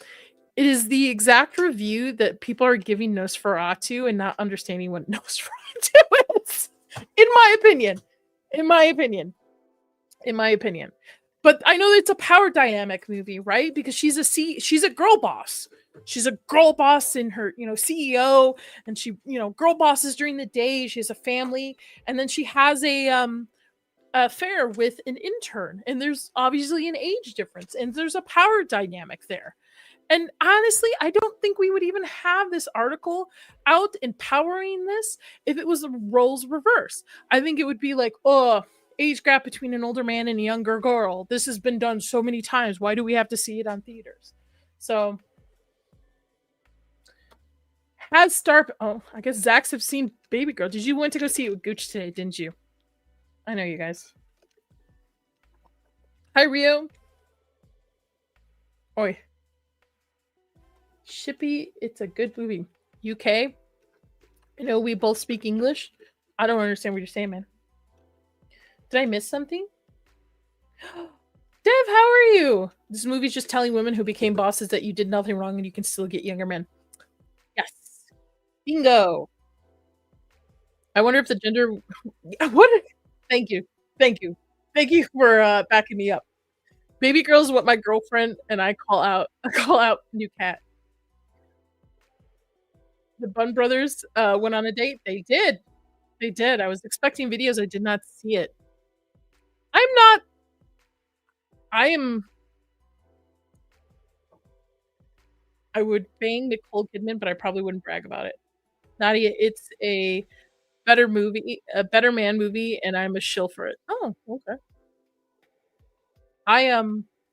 Speaker 1: It is the exact review that people are giving Nosferatu and not understanding what Nosferatu is. In my opinion. But I know it's a power dynamic movie, right? Because she's a girl boss. She's a girl boss in her, CEO, and she, girl bosses during the day. She has a family, and then she has a affair with an intern, and there's obviously an age difference, and there's a power dynamic there. And honestly, I don't think we would even have this article out empowering this if it was the roles reverse. I think it would be like, oh, age gap between an older man and a younger girl. This has been done so many times. Why do we have to see it on theaters? So, oh, I guess Zach's have seen Baby Girl. Did you want to go see it with Gooch today, didn't you? I know you guys. Hi, Rio. Oi. Shippy, it's a good movie. UK, I know we both speak English. I don't understand what you're saying, man. Did I miss something? Dev, how are you? This movie's just telling women who became bosses that you did nothing wrong and you can still get younger men. Yes. Bingo. I wonder if the gender... What? Thank you. Thank you for backing me up. Baby Girl is what my girlfriend and I call out new cat. the Bun brothers went on a date. They did. They did. I was expecting videos. I did not see it. I'm not. I am. I would bang Nicole Kidman, but I probably wouldn't brag about it. Nadia, it's a better movie, a better man movie, and I'm a shill for it. Oh, okay. I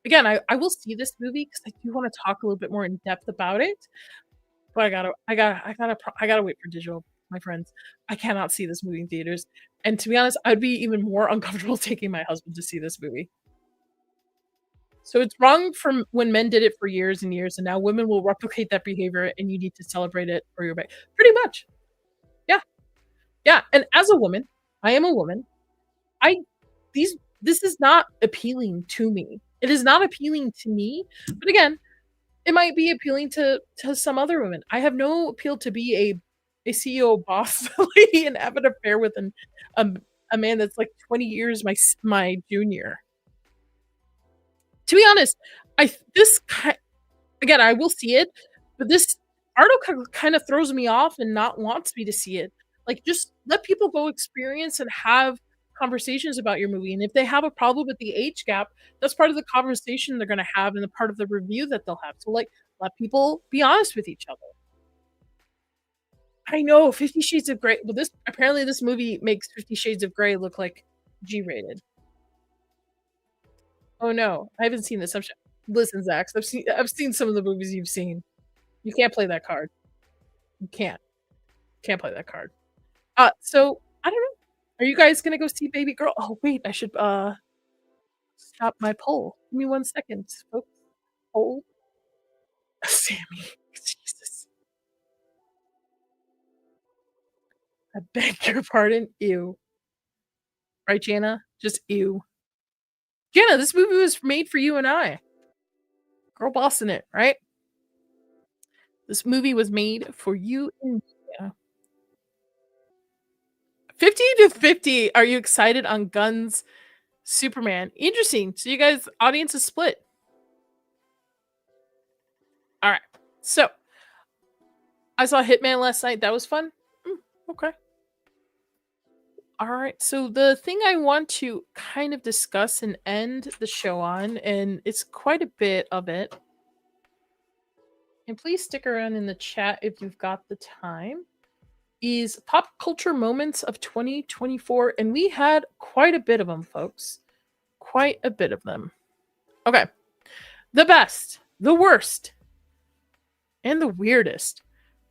Speaker 1: again, I will see this movie because I do want to talk a little bit more in depth about it. But I gotta wait for digital, my friends. I cannot see this movie in theaters. And to be honest, I'd be even more uncomfortable taking my husband to see this movie. So it's wrong from when men did it for years and years, and now women will replicate that behavior, and you need to celebrate it for your back. Pretty much, yeah, yeah. And as a woman, I am a woman. I these this is not appealing to me. It is not appealing to me. But again, it might be appealing to some other women. I have no appeal to be a CEO boss lady and have an affair with um, a man that's like 20 years my junior. To be honest, I this again, I will see it, but this article kind of throws me off and not wants me to see it. Like, just let people go experience and have conversations about your movie. And if they have a problem with the age gap, that's part of the conversation they're going to have and the part of the review that they'll have. So, like, let people be honest with each other. I know 50 Shades of Grey. Well, this movie makes 50 Shades of Grey look like G-rated. Oh no, I haven't seen this. Listen, Zach, I've seen some of the movies you've seen. You can't play that card. You can't play that card. So I don't know. Are you guys gonna go see Baby Girl? Oh wait, I should stop my poll. Give me 1 second, folks. Poll. Sammy. Jesus. I beg your pardon. Ew. Right, Jana? Just ew. Jana, this movie was made for you and I. Girl bossing it, right? This movie was made for you and me. Yeah. 50 to 50. Are you excited on Guns Superman? Interesting. So you guys, audience is split. All right. So I saw Hitman last night. That was fun. Okay. All right. So the thing I want to kind of discuss and end the show on, and it's quite a bit of it. And please stick around in the chat if you've got the time. Is pop culture moments of 2024, and we had quite a bit of them, folks. Quite a bit of them. Okay. The best, the worst, and the weirdest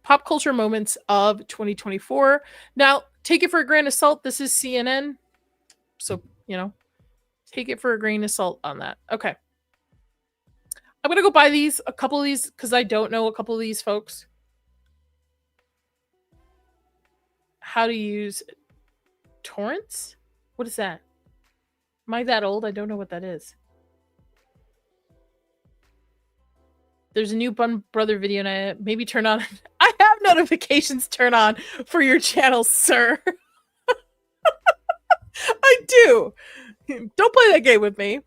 Speaker 1: pop culture moments of 2024. Now, take it for a grain of salt. This is CNN. So, take it for a grain of salt on that. Okay. I'm going to go buy a couple of these, because I don't know a couple of these folks. How to use torrents? What is that? Am I that old? I don't know what that is. There's a new Bun Brother video, and I maybe turn on. I have notifications turn on for your channel, sir. I do. Don't play that game with me.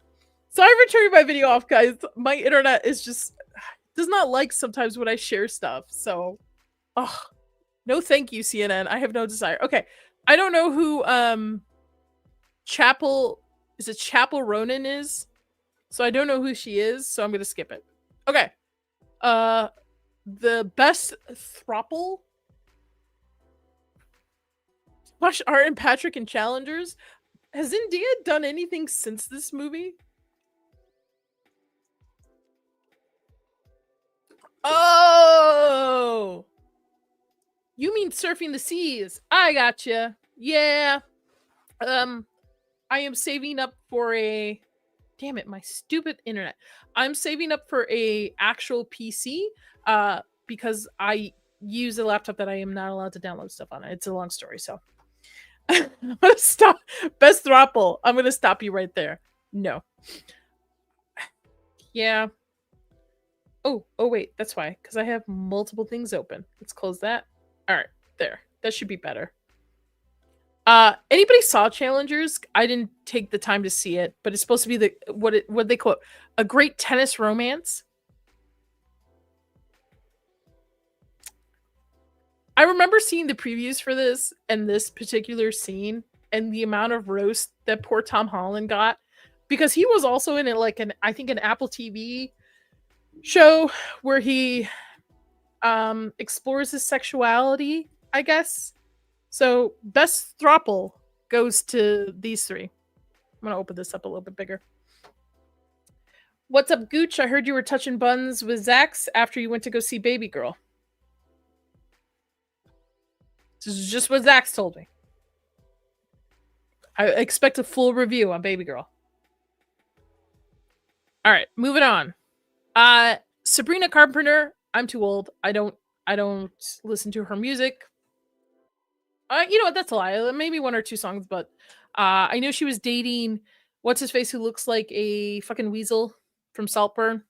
Speaker 1: So I'm turning my video off, guys. My internet is just does not like sometimes when I share stuff. So, no, thank you, CNN. I have no desire. Okay, I don't know who Chapel Ronan is, so I don't know who she is. So I'm gonna skip it. Okay, the best throuple. Josh, Art, and Patrick and Challengers. Has India done anything since this movie? Oh, you mean Surfing the Seas? I gotcha. Yeah. I am saving up for a. Damn it, my stupid internet. I'm saving up for a actual PC. Because I use a laptop that I am not allowed to download stuff on it. It's a long story, so. I'm gonna stop. Best throuple. I'm gonna stop you right there. No. Yeah. Oh, wait, that's why. Because I have multiple things open. Let's close that. All right, there. That should be better. Anybody saw Challengers? I didn't take the time to see it, but it's supposed to be what they call it, a great tennis romance. I remember seeing the previews for this and this particular scene and the amount of roast that poor Tom Holland got because he was also in it like I think an Apple TV show where he explores his sexuality, I guess. So best throuple goes to these three. I'm gonna open this up a little bit bigger. What's up, Gooch? I heard you were touching buns with Zax after you went to go see Baby Girl. This is just what Zax told me. I expect a full review on Baby Girl. All right, moving on. Sabrina Carpenter. I'm too old. I don't listen to her music. You know what? That's a lie. Maybe one or two songs, but I know she was dating what's his face who looks like a fucking weasel from Saltburn.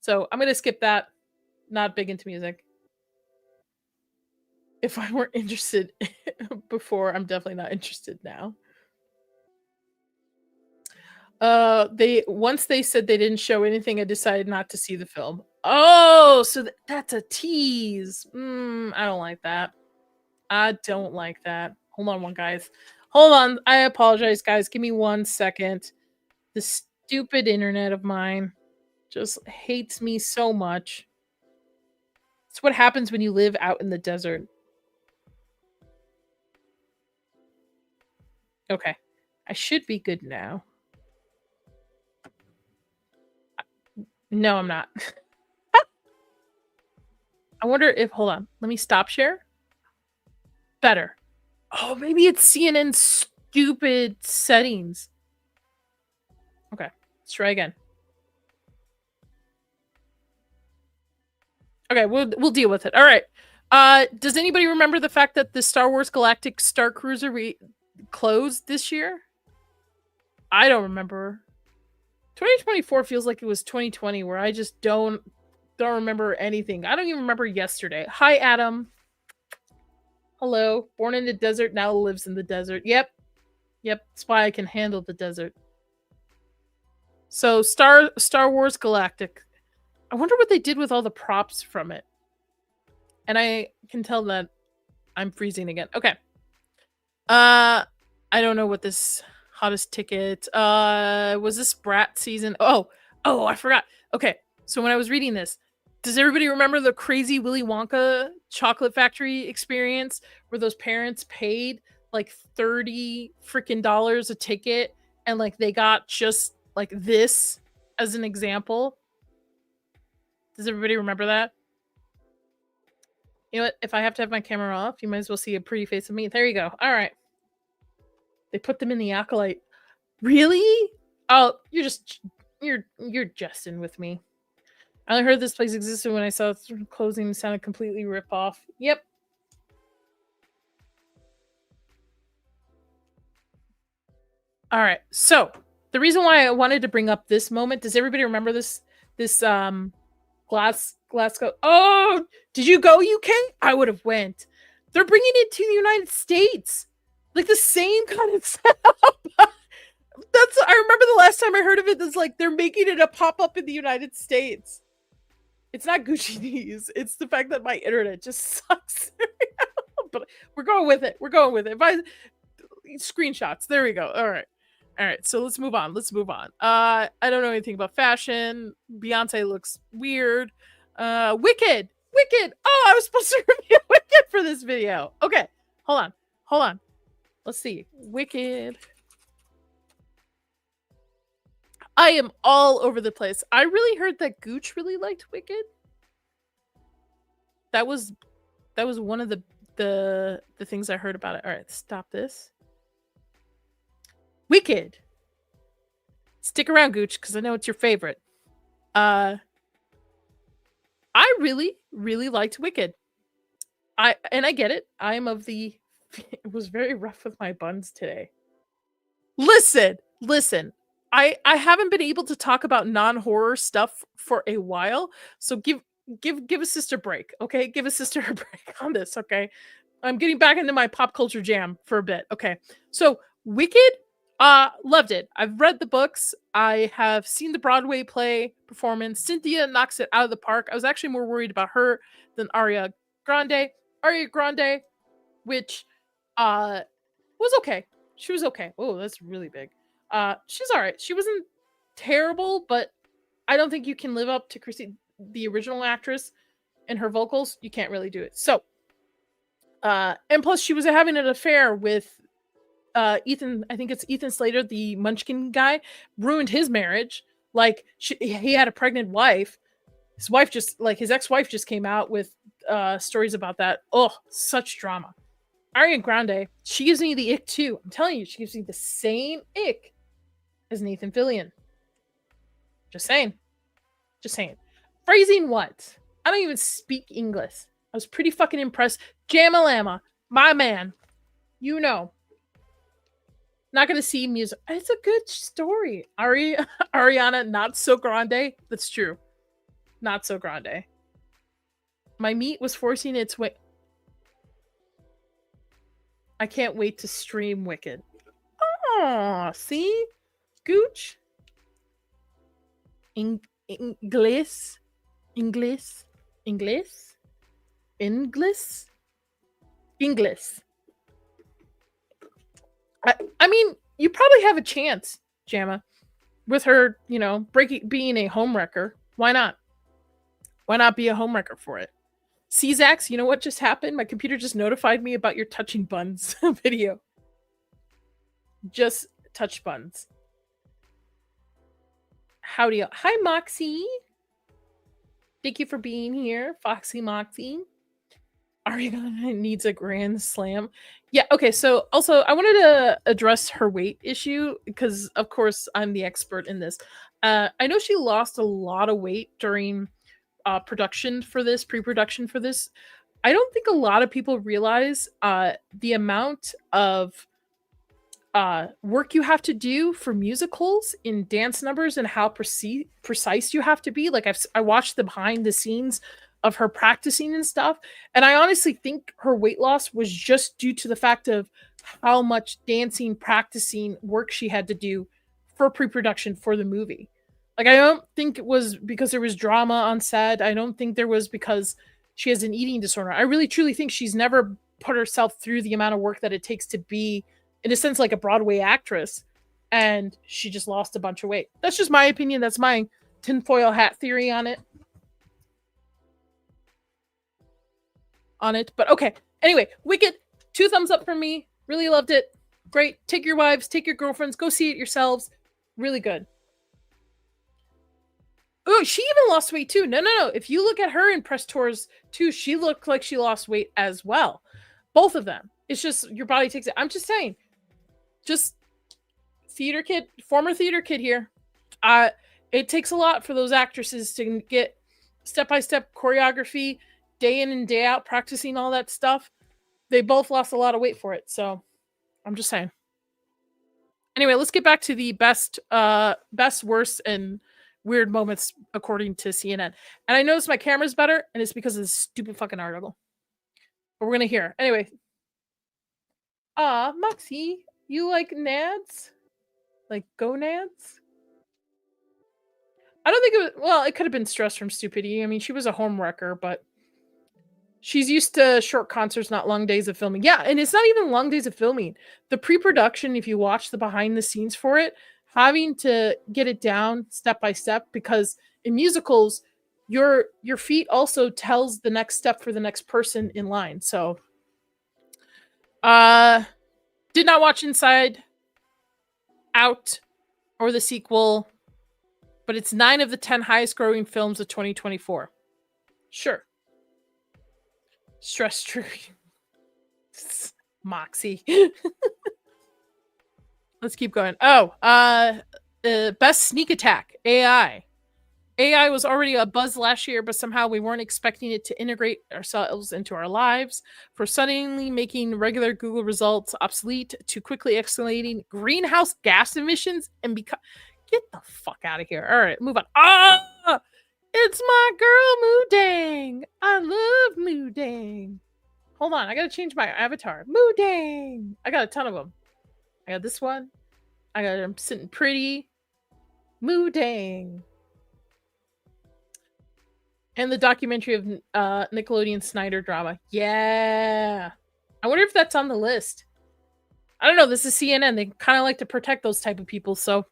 Speaker 1: So I'm gonna skip that. Not big into music. If I weren't interested before, I'm definitely not interested now. Once they said they didn't show anything, I decided not to see the film. Oh, so that's a tease. I don't like that. I don't like that. Hold on, guys. Hold on. I apologize, guys. Give me 1 second. The stupid internet of mine just hates me so much. It's what happens when you live out in the desert. Okay. I should be good now. No, I'm not. I wonder if, hold on. Let me stop share. Better. Oh, maybe it's CNN's stupid settings. Okay. Let's try again. Okay, we'll deal with it. All right. Does anybody remember the fact that the Star Wars Galactic Star Cruiser closed this year? I don't remember. 2024 feels like it was 2020, where I just don't remember anything. I don't even remember yesterday. Hi, Adam. Hello. Born in the desert, now lives in the desert. Yep. That's why I can handle the desert. So Star Wars Galactic. I wonder what they did with all the props from it. And I can tell that I'm freezing again. Okay. I don't know what this hottest ticket. Was this Brat season? Oh, I forgot. Okay. So when I was reading this, does everybody remember the crazy Willy Wonka chocolate factory experience where those parents paid like $30 freaking dollars a ticket and like they got just like this as an example? Does everybody remember that? You know what? If I have to have my camera off, you might as well see a pretty face of me. There you go. All right. They put them in the Acolyte. Really? Oh, you're jesting with me. I only heard this place existed when I saw it closing and sounded completely rip off. Yep. All right. So the reason why I wanted to bring up this moment, does everybody remember this Glasgow? Oh, did you go UK? I would have went. They're bringing it to the United States. Like the same kind of setup. I remember the last time I heard of it, it's like they're making it a pop-up in the United States. It's not Gucci knees. It's the fact that my internet just sucks. But we're going with it. Screenshots. There we go. All right. So let's move on. I don't know anything about fashion. Beyonce looks weird. Wicked. Oh, I was supposed to review Wicked for this video. Okay. Hold on. Let's see. Wicked. I am all over the place. I really heard that Gooch really liked Wicked. That was one of the things I heard about it. All right, stop this. Wicked. Stick around, Gooch, because I know it's your favorite. I really, really liked Wicked. I get it. I am of the. It was very rough with my buns today. Listen. I haven't been able to talk about non-horror stuff for a while, so give a sister a break, okay? Give a sister a break on this, okay? I'm getting back into my pop culture jam for a bit, okay? So Wicked, loved it. I've read the books. I have seen the Broadway play performance. Cynthia knocks it out of the park. I was actually more worried about her than Ariana Grande. Ariana Grande, which was okay. She was okay. Oh, that's really big. She's all right. She wasn't terrible, but I don't think you can live up to Chrissy, the original actress, and her vocals. You can't really do it. So, and plus, she was having an affair with Ethan. I think it's Ethan Slater, the Munchkin guy, ruined his marriage. Like he had a pregnant wife. His wife just like his ex-wife just came out with stories about that. Oh, such drama. Ariana Grande, she gives me the ick too. I'm telling you, she gives me the same ick as Nathan Fillion. Just saying. Just saying. Phrasing what? I don't even speak English. I was pretty fucking impressed. Jamalama, my man. You know. Not gonna see music. It's a good story. Ariana, not so grande. That's true. Not so grande. My meat was forcing its way. I can't wait to stream Wicked. Oh, see? Gooch? English? English? English? English? English. I mean, you probably have a chance, Jamma, with her, you know, being a homewrecker. Why not? Why not be a homewrecker for it? Czax, you know what just happened? My computer just notified me about your touching buns video. Just touch buns. Howdy. Hi, Moxie. Thank you for being here, Foxy Moxie. Ariana needs a grand slam. Yeah, okay, so also I wanted to address her weight issue because, of course, I'm the expert in this. I know she lost a lot of weight during production for this, pre-production for this. I don't think a lot of people realize the amount of work you have to do for musicals in dance numbers and how precise you have to be. Like I watched the behind the scenes of her practicing and stuff, and I honestly think her weight loss was just due to the fact of how much dancing, practicing work she had to do for pre-production for the movie. Like I don't think it was because there was drama on set. I don't think there was because she has an eating disorder. I really truly think she's never put herself through the amount of work that it takes to be, in a sense, like a Broadway actress, and she just lost a bunch of weight. That's just my opinion. That's my tinfoil hat theory on it. But okay. Anyway, Wicked, 2 thumbs up from me. Really loved it. Great. Take your wives, take your girlfriends, go see it yourselves. Really good. Oh, she even lost weight too. No. If you look at her in press tours too, she looked like she lost weight as well. Both of them. It's just your body takes it. I'm just saying. Just theater kid, former theater kid here. It takes a lot for those actresses to get step-by-step choreography, day in and day out, practicing all that stuff. They both lost a lot of weight for it. So I'm just saying. Anyway, let's get back to the best, worst, and weird moments according to CNN. And I noticed my camera's better, and it's because of this stupid fucking article. But we're gonna hear. Anyway. Moxie, you like nads? Like gonads? I don't think it was, well, it could have been stress from stupidity. I mean, she was a home wrecker, but she's used to short concerts, not long days of filming. Yeah, and it's not even long days of filming. The pre-production, if you watch the behind the scenes for it, having to get it down step by step, because in musicals, your feet also tells the next step for the next person in line. So did not watch Inside Out or the sequel, but it's 9 of the 10 highest growing films of 2024. Sure. Stress triggering. Moxie. Let's keep going. Best sneak attack, AI. AI was already a buzz last year, but somehow we weren't expecting it to integrate ourselves into our lives, for suddenly making regular Google results obsolete to quickly escalating greenhouse gas emissions and become... Get the fuck out of here. All right, move on. It's my girl Moodang. I love Moodang. Hold on, I gotta change my avatar. Moodang. I got a ton of them. I got this one. I got him sitting pretty. Moodang. And the documentary of Nickelodeon Snyder drama. Yeah. I wonder if that's on the list. I don't know. This is CNN. They kind of like to protect those type of people. So,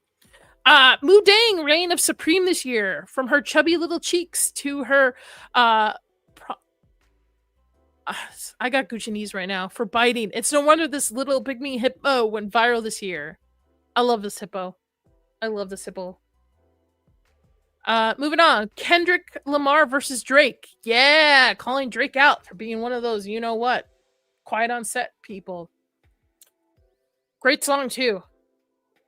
Speaker 1: Mu Dang, reign of supreme this year. From her chubby little cheeks to her, I got Gucci knees right now for biting. It's no wonder this little pygmy hippo went viral this year. I love this hippo. I love this hippo. Moving on. Kendrick Lamar versus Drake. Yeah, calling Drake out for being one of those, you know what, quiet on set people. Great song too.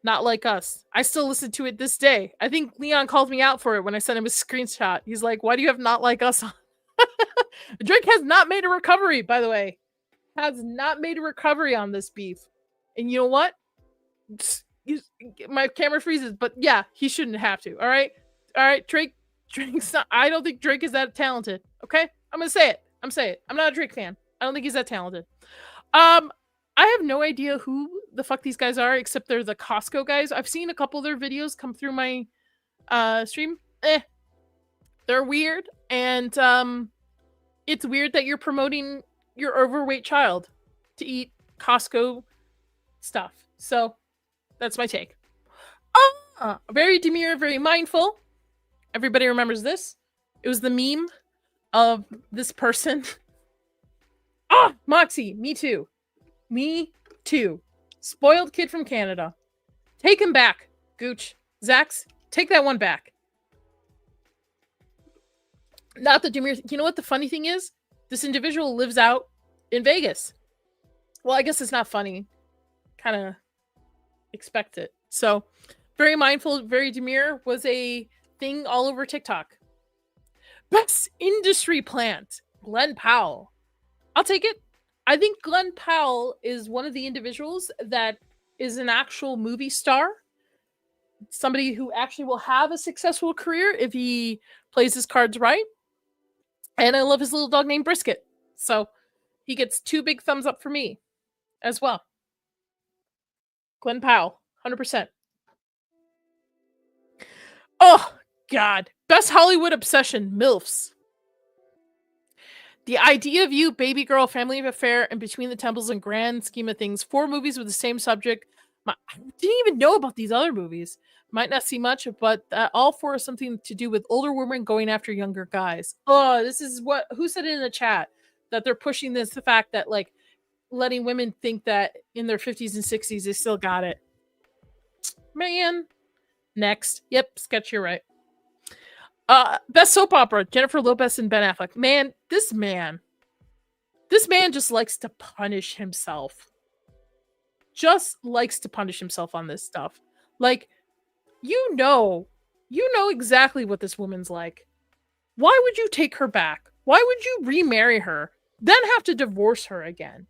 Speaker 1: Not Like Us. I still listen to it this day. I think Leon called me out for it when I sent him a screenshot. He's like, "Why do you have Not Like Us on?" Drake has not made a recovery, by the way. Has not made a recovery on this beef. And you know what? My camera freezes, but yeah, he shouldn't have to. All right, Drake's not. I don't think Drake is that talented. Okay, I'm gonna say it. I'm not a Drake fan. I don't think he's that talented. I have no idea who the fuck these guys are, except they're the Costco guys. I've seen a couple of their videos come through my stream. They're weird, and it's weird that you're promoting your overweight child to eat Costco stuff. So that's my take. Very demure, very mindful. Everybody remembers this. It was the meme of this person. Moxie, me too. Me too. Spoiled kid from Canada. Take him back, Gooch. Zax, take that one back. Not the demure. You know what the funny thing is? This individual lives out in Vegas. Well, I guess it's not funny. Kind of expect it. So, very mindful, very demure was a thing all over TikTok. Best industry plant, Glenn Powell. I'll take it. I think Glenn Powell is one of the individuals that is an actual movie star. Somebody who actually will have a successful career if he plays his cards right. And I love his little dog named Brisket. So he gets 2 big thumbs up for me as well. Glenn Powell, 100%. Oh, God. Best Hollywood obsession, MILFs. The Idea of You, Baby Girl, Family Affair, and Between the Temples and Grand Scheme of Things. 4 movies with the same subject. I didn't even know about these other movies. Might not see much, but all 4 are something to do with older women going after younger guys. Oh, this is what, who said it in the chat? That they're pushing this, the fact that, like, letting women think that in their 50s and 60s they still got it. Man. Next. Yep, Sketch, you're right. Best soap opera, Jennifer Lopez and Ben Affleck. Man, this man just likes to punish himself. Just likes to punish himself on this stuff. Like, you know exactly what this woman's like. Why would you take her back? Why would you remarry her, then have to divorce her again?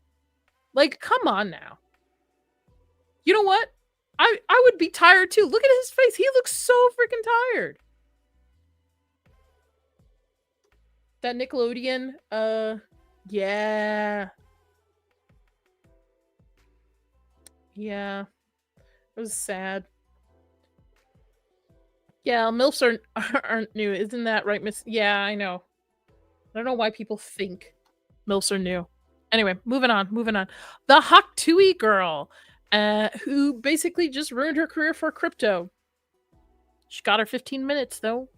Speaker 1: Like, come on now. You know what? I would be tired too. Look at his face. He looks so freaking tired. That Nickelodeon, yeah. Yeah. It was sad. Yeah, MILFs aren't new. Isn't that right, Miss? Yeah, I know. I don't know why people think MILFs are new. Anyway, moving on. The Haktui girl, who basically just ruined her career for crypto. She got her 15 minutes, though.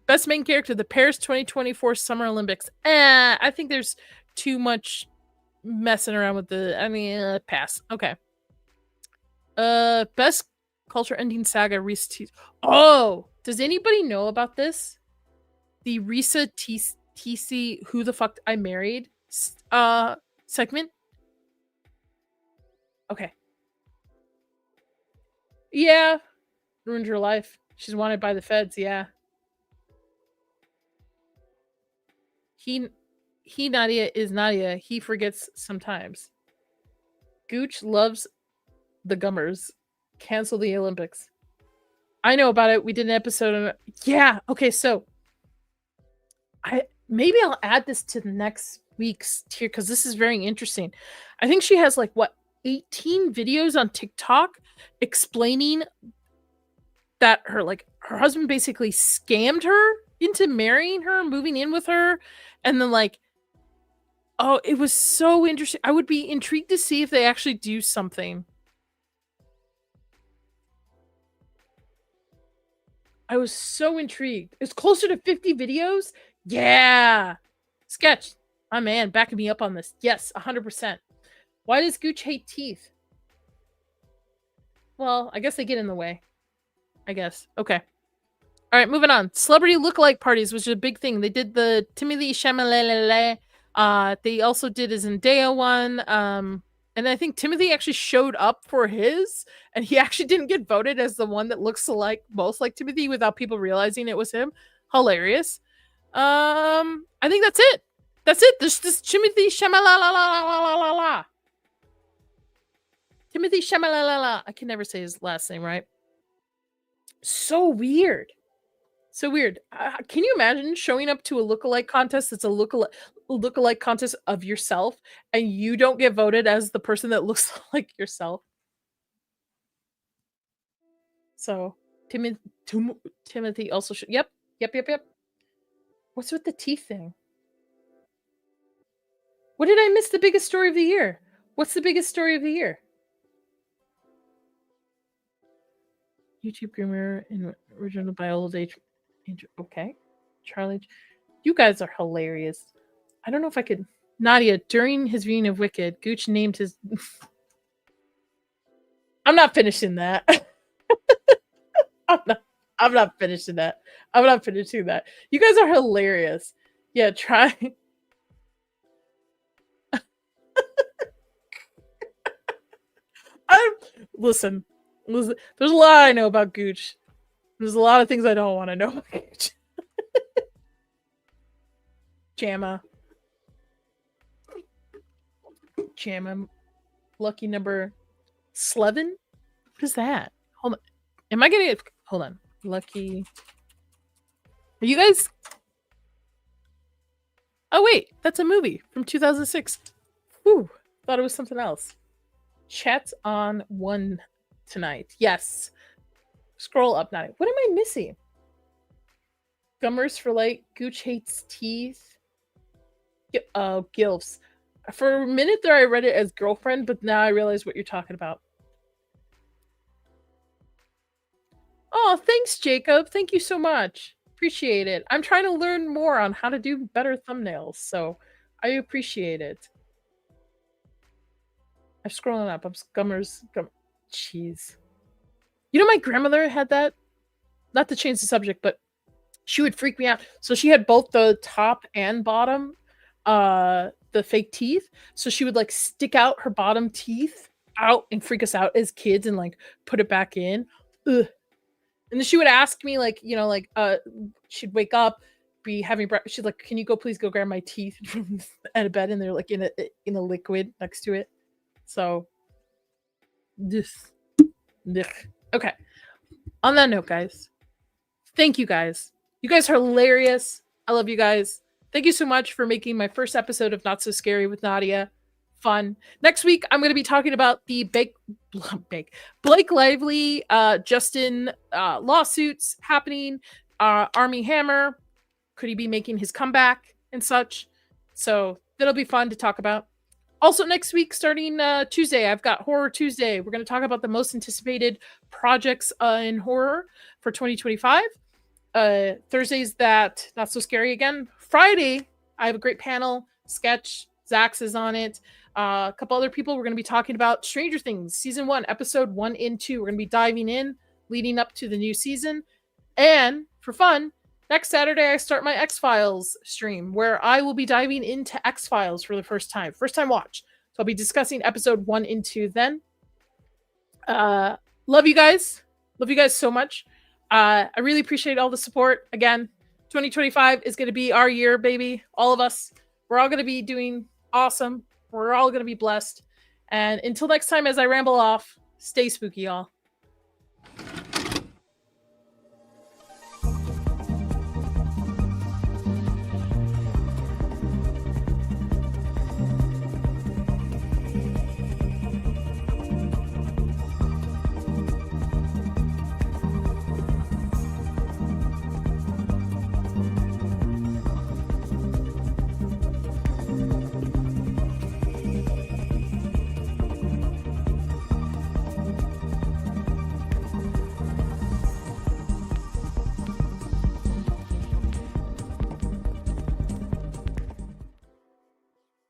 Speaker 1: Best main character, the Paris 2024 Summer Olympics. I think there's too much messing around with the... pass. Okay. Best culture ending saga, Risa. Oh! Does anybody know about this? The Risa TC Who the Fuck I Married segment? Okay. Yeah. Ruined her life. She's wanted by the feds, yeah. He Nadia is Nadia. He forgets sometimes. Gooch loves the Gummers. Cancel the Olympics. I know about it. We did an episode on it. Yeah. Okay, so maybe I'll add this to the next week's tier because this is very interesting. I think she has 18 videos on TikTok explaining that her husband basically scammed her into marrying her, moving in with her, and then oh, it was so interesting. I would be intrigued to see if they actually do something. I was so intrigued. It's closer to 50 videos? Yeah. Sketch. My man, backing me up on this. Yes, 100%. Why does Gooch hate teeth? Well, I guess they get in the way. I guess. Okay. All right, moving on. Celebrity lookalike parties, which is a big thing. They did the Timothy Chalamet. They also did a Zendaya one. And I think Timothy actually showed up for his, and he actually didn't get voted as the one that looks most like Timothy without people realizing it was him. Hilarious. I think that's it. That's it. There's this Timothy Chalamet. Timothy Chalamet. I can never say his last name right. So weird. So weird. Can you imagine showing up to a lookalike contest that's a lookalike contest of yourself, and you don't get voted as the person that looks like yourself? So Timothy also should. Yep. What's with the teeth thing? What did I miss? The biggest story of the year. What's the biggest story of the year? YouTube groomer in original by old age. Okay. Charlie. You guys are hilarious. I don't know if I could. Nadia, during his viewing of Wicked, Gooch named his. I'm not finishing that. I'm not finishing that. I'm not finishing that. You guys are hilarious. Yeah, try. Listen. There's a lot I know about Gooch. There's a lot of things I don't want to know about Gooch. Jamma. Lucky number 11? What is that? Hold on. Am I getting it? Hold on. Lucky. Are you guys? Oh, wait. That's a movie from 2006. Whew. Thought it was something else. Chat's on 1 tonight. Yes. Scroll up, Nadia. What am I missing? Gummers for Gooch hates teeth. Gilfs. For a minute there, I read it as girlfriend, but now I realize what you're talking about. Oh, thanks, Jacob. Thank you so much. Appreciate it. I'm trying to learn more on how to do better thumbnails, so I appreciate it. I'm scrolling up. I'm Gummers. Jeez. You know, my grandmother had that. Not to change the subject, but she would freak me out. So she had both the top and bottom, the fake teeth. So she would stick out her bottom teeth out and freak us out as kids and put it back in. Ugh. And then she would ask me she'd wake up, be having breakfast. She's like, "Can you please go grab my teeth from out of bed?" And they're in a liquid next to it. So this. Okay. On that note, guys, thank you guys. You guys are hilarious. I love you guys. Thank you so much for making my first episode of Not So Scary with Nadia fun. Next week, I'm going to be talking about the Blake Lively, Justin lawsuits happening. Army Hammer, could he be making his comeback and such? So that'll be fun to talk about. Also, next week, starting Tuesday, I've got Horror Tuesday. We're going to talk about the most anticipated projects in horror for 2025. Thursday's that Not So Scary again. Friday, I have a great panel. Sketch, Zax is on it. A couple other people. We're going to be talking about Stranger Things, Season 1, Episode 1 and 2. We're going to be diving in, leading up to the new season. And for fun, next Saturday, I start my X-Files stream, where I will be diving into X-Files for the first time. First time watch. So I'll be discussing Episode 1 and 2 then. Love you guys. Love you guys so much. I really appreciate all the support. Again, 2025 is going to be our year, baby. All of us. We're all going to be doing awesome. We're all going to be blessed. And until next time, as I ramble off, stay spooky, y'all.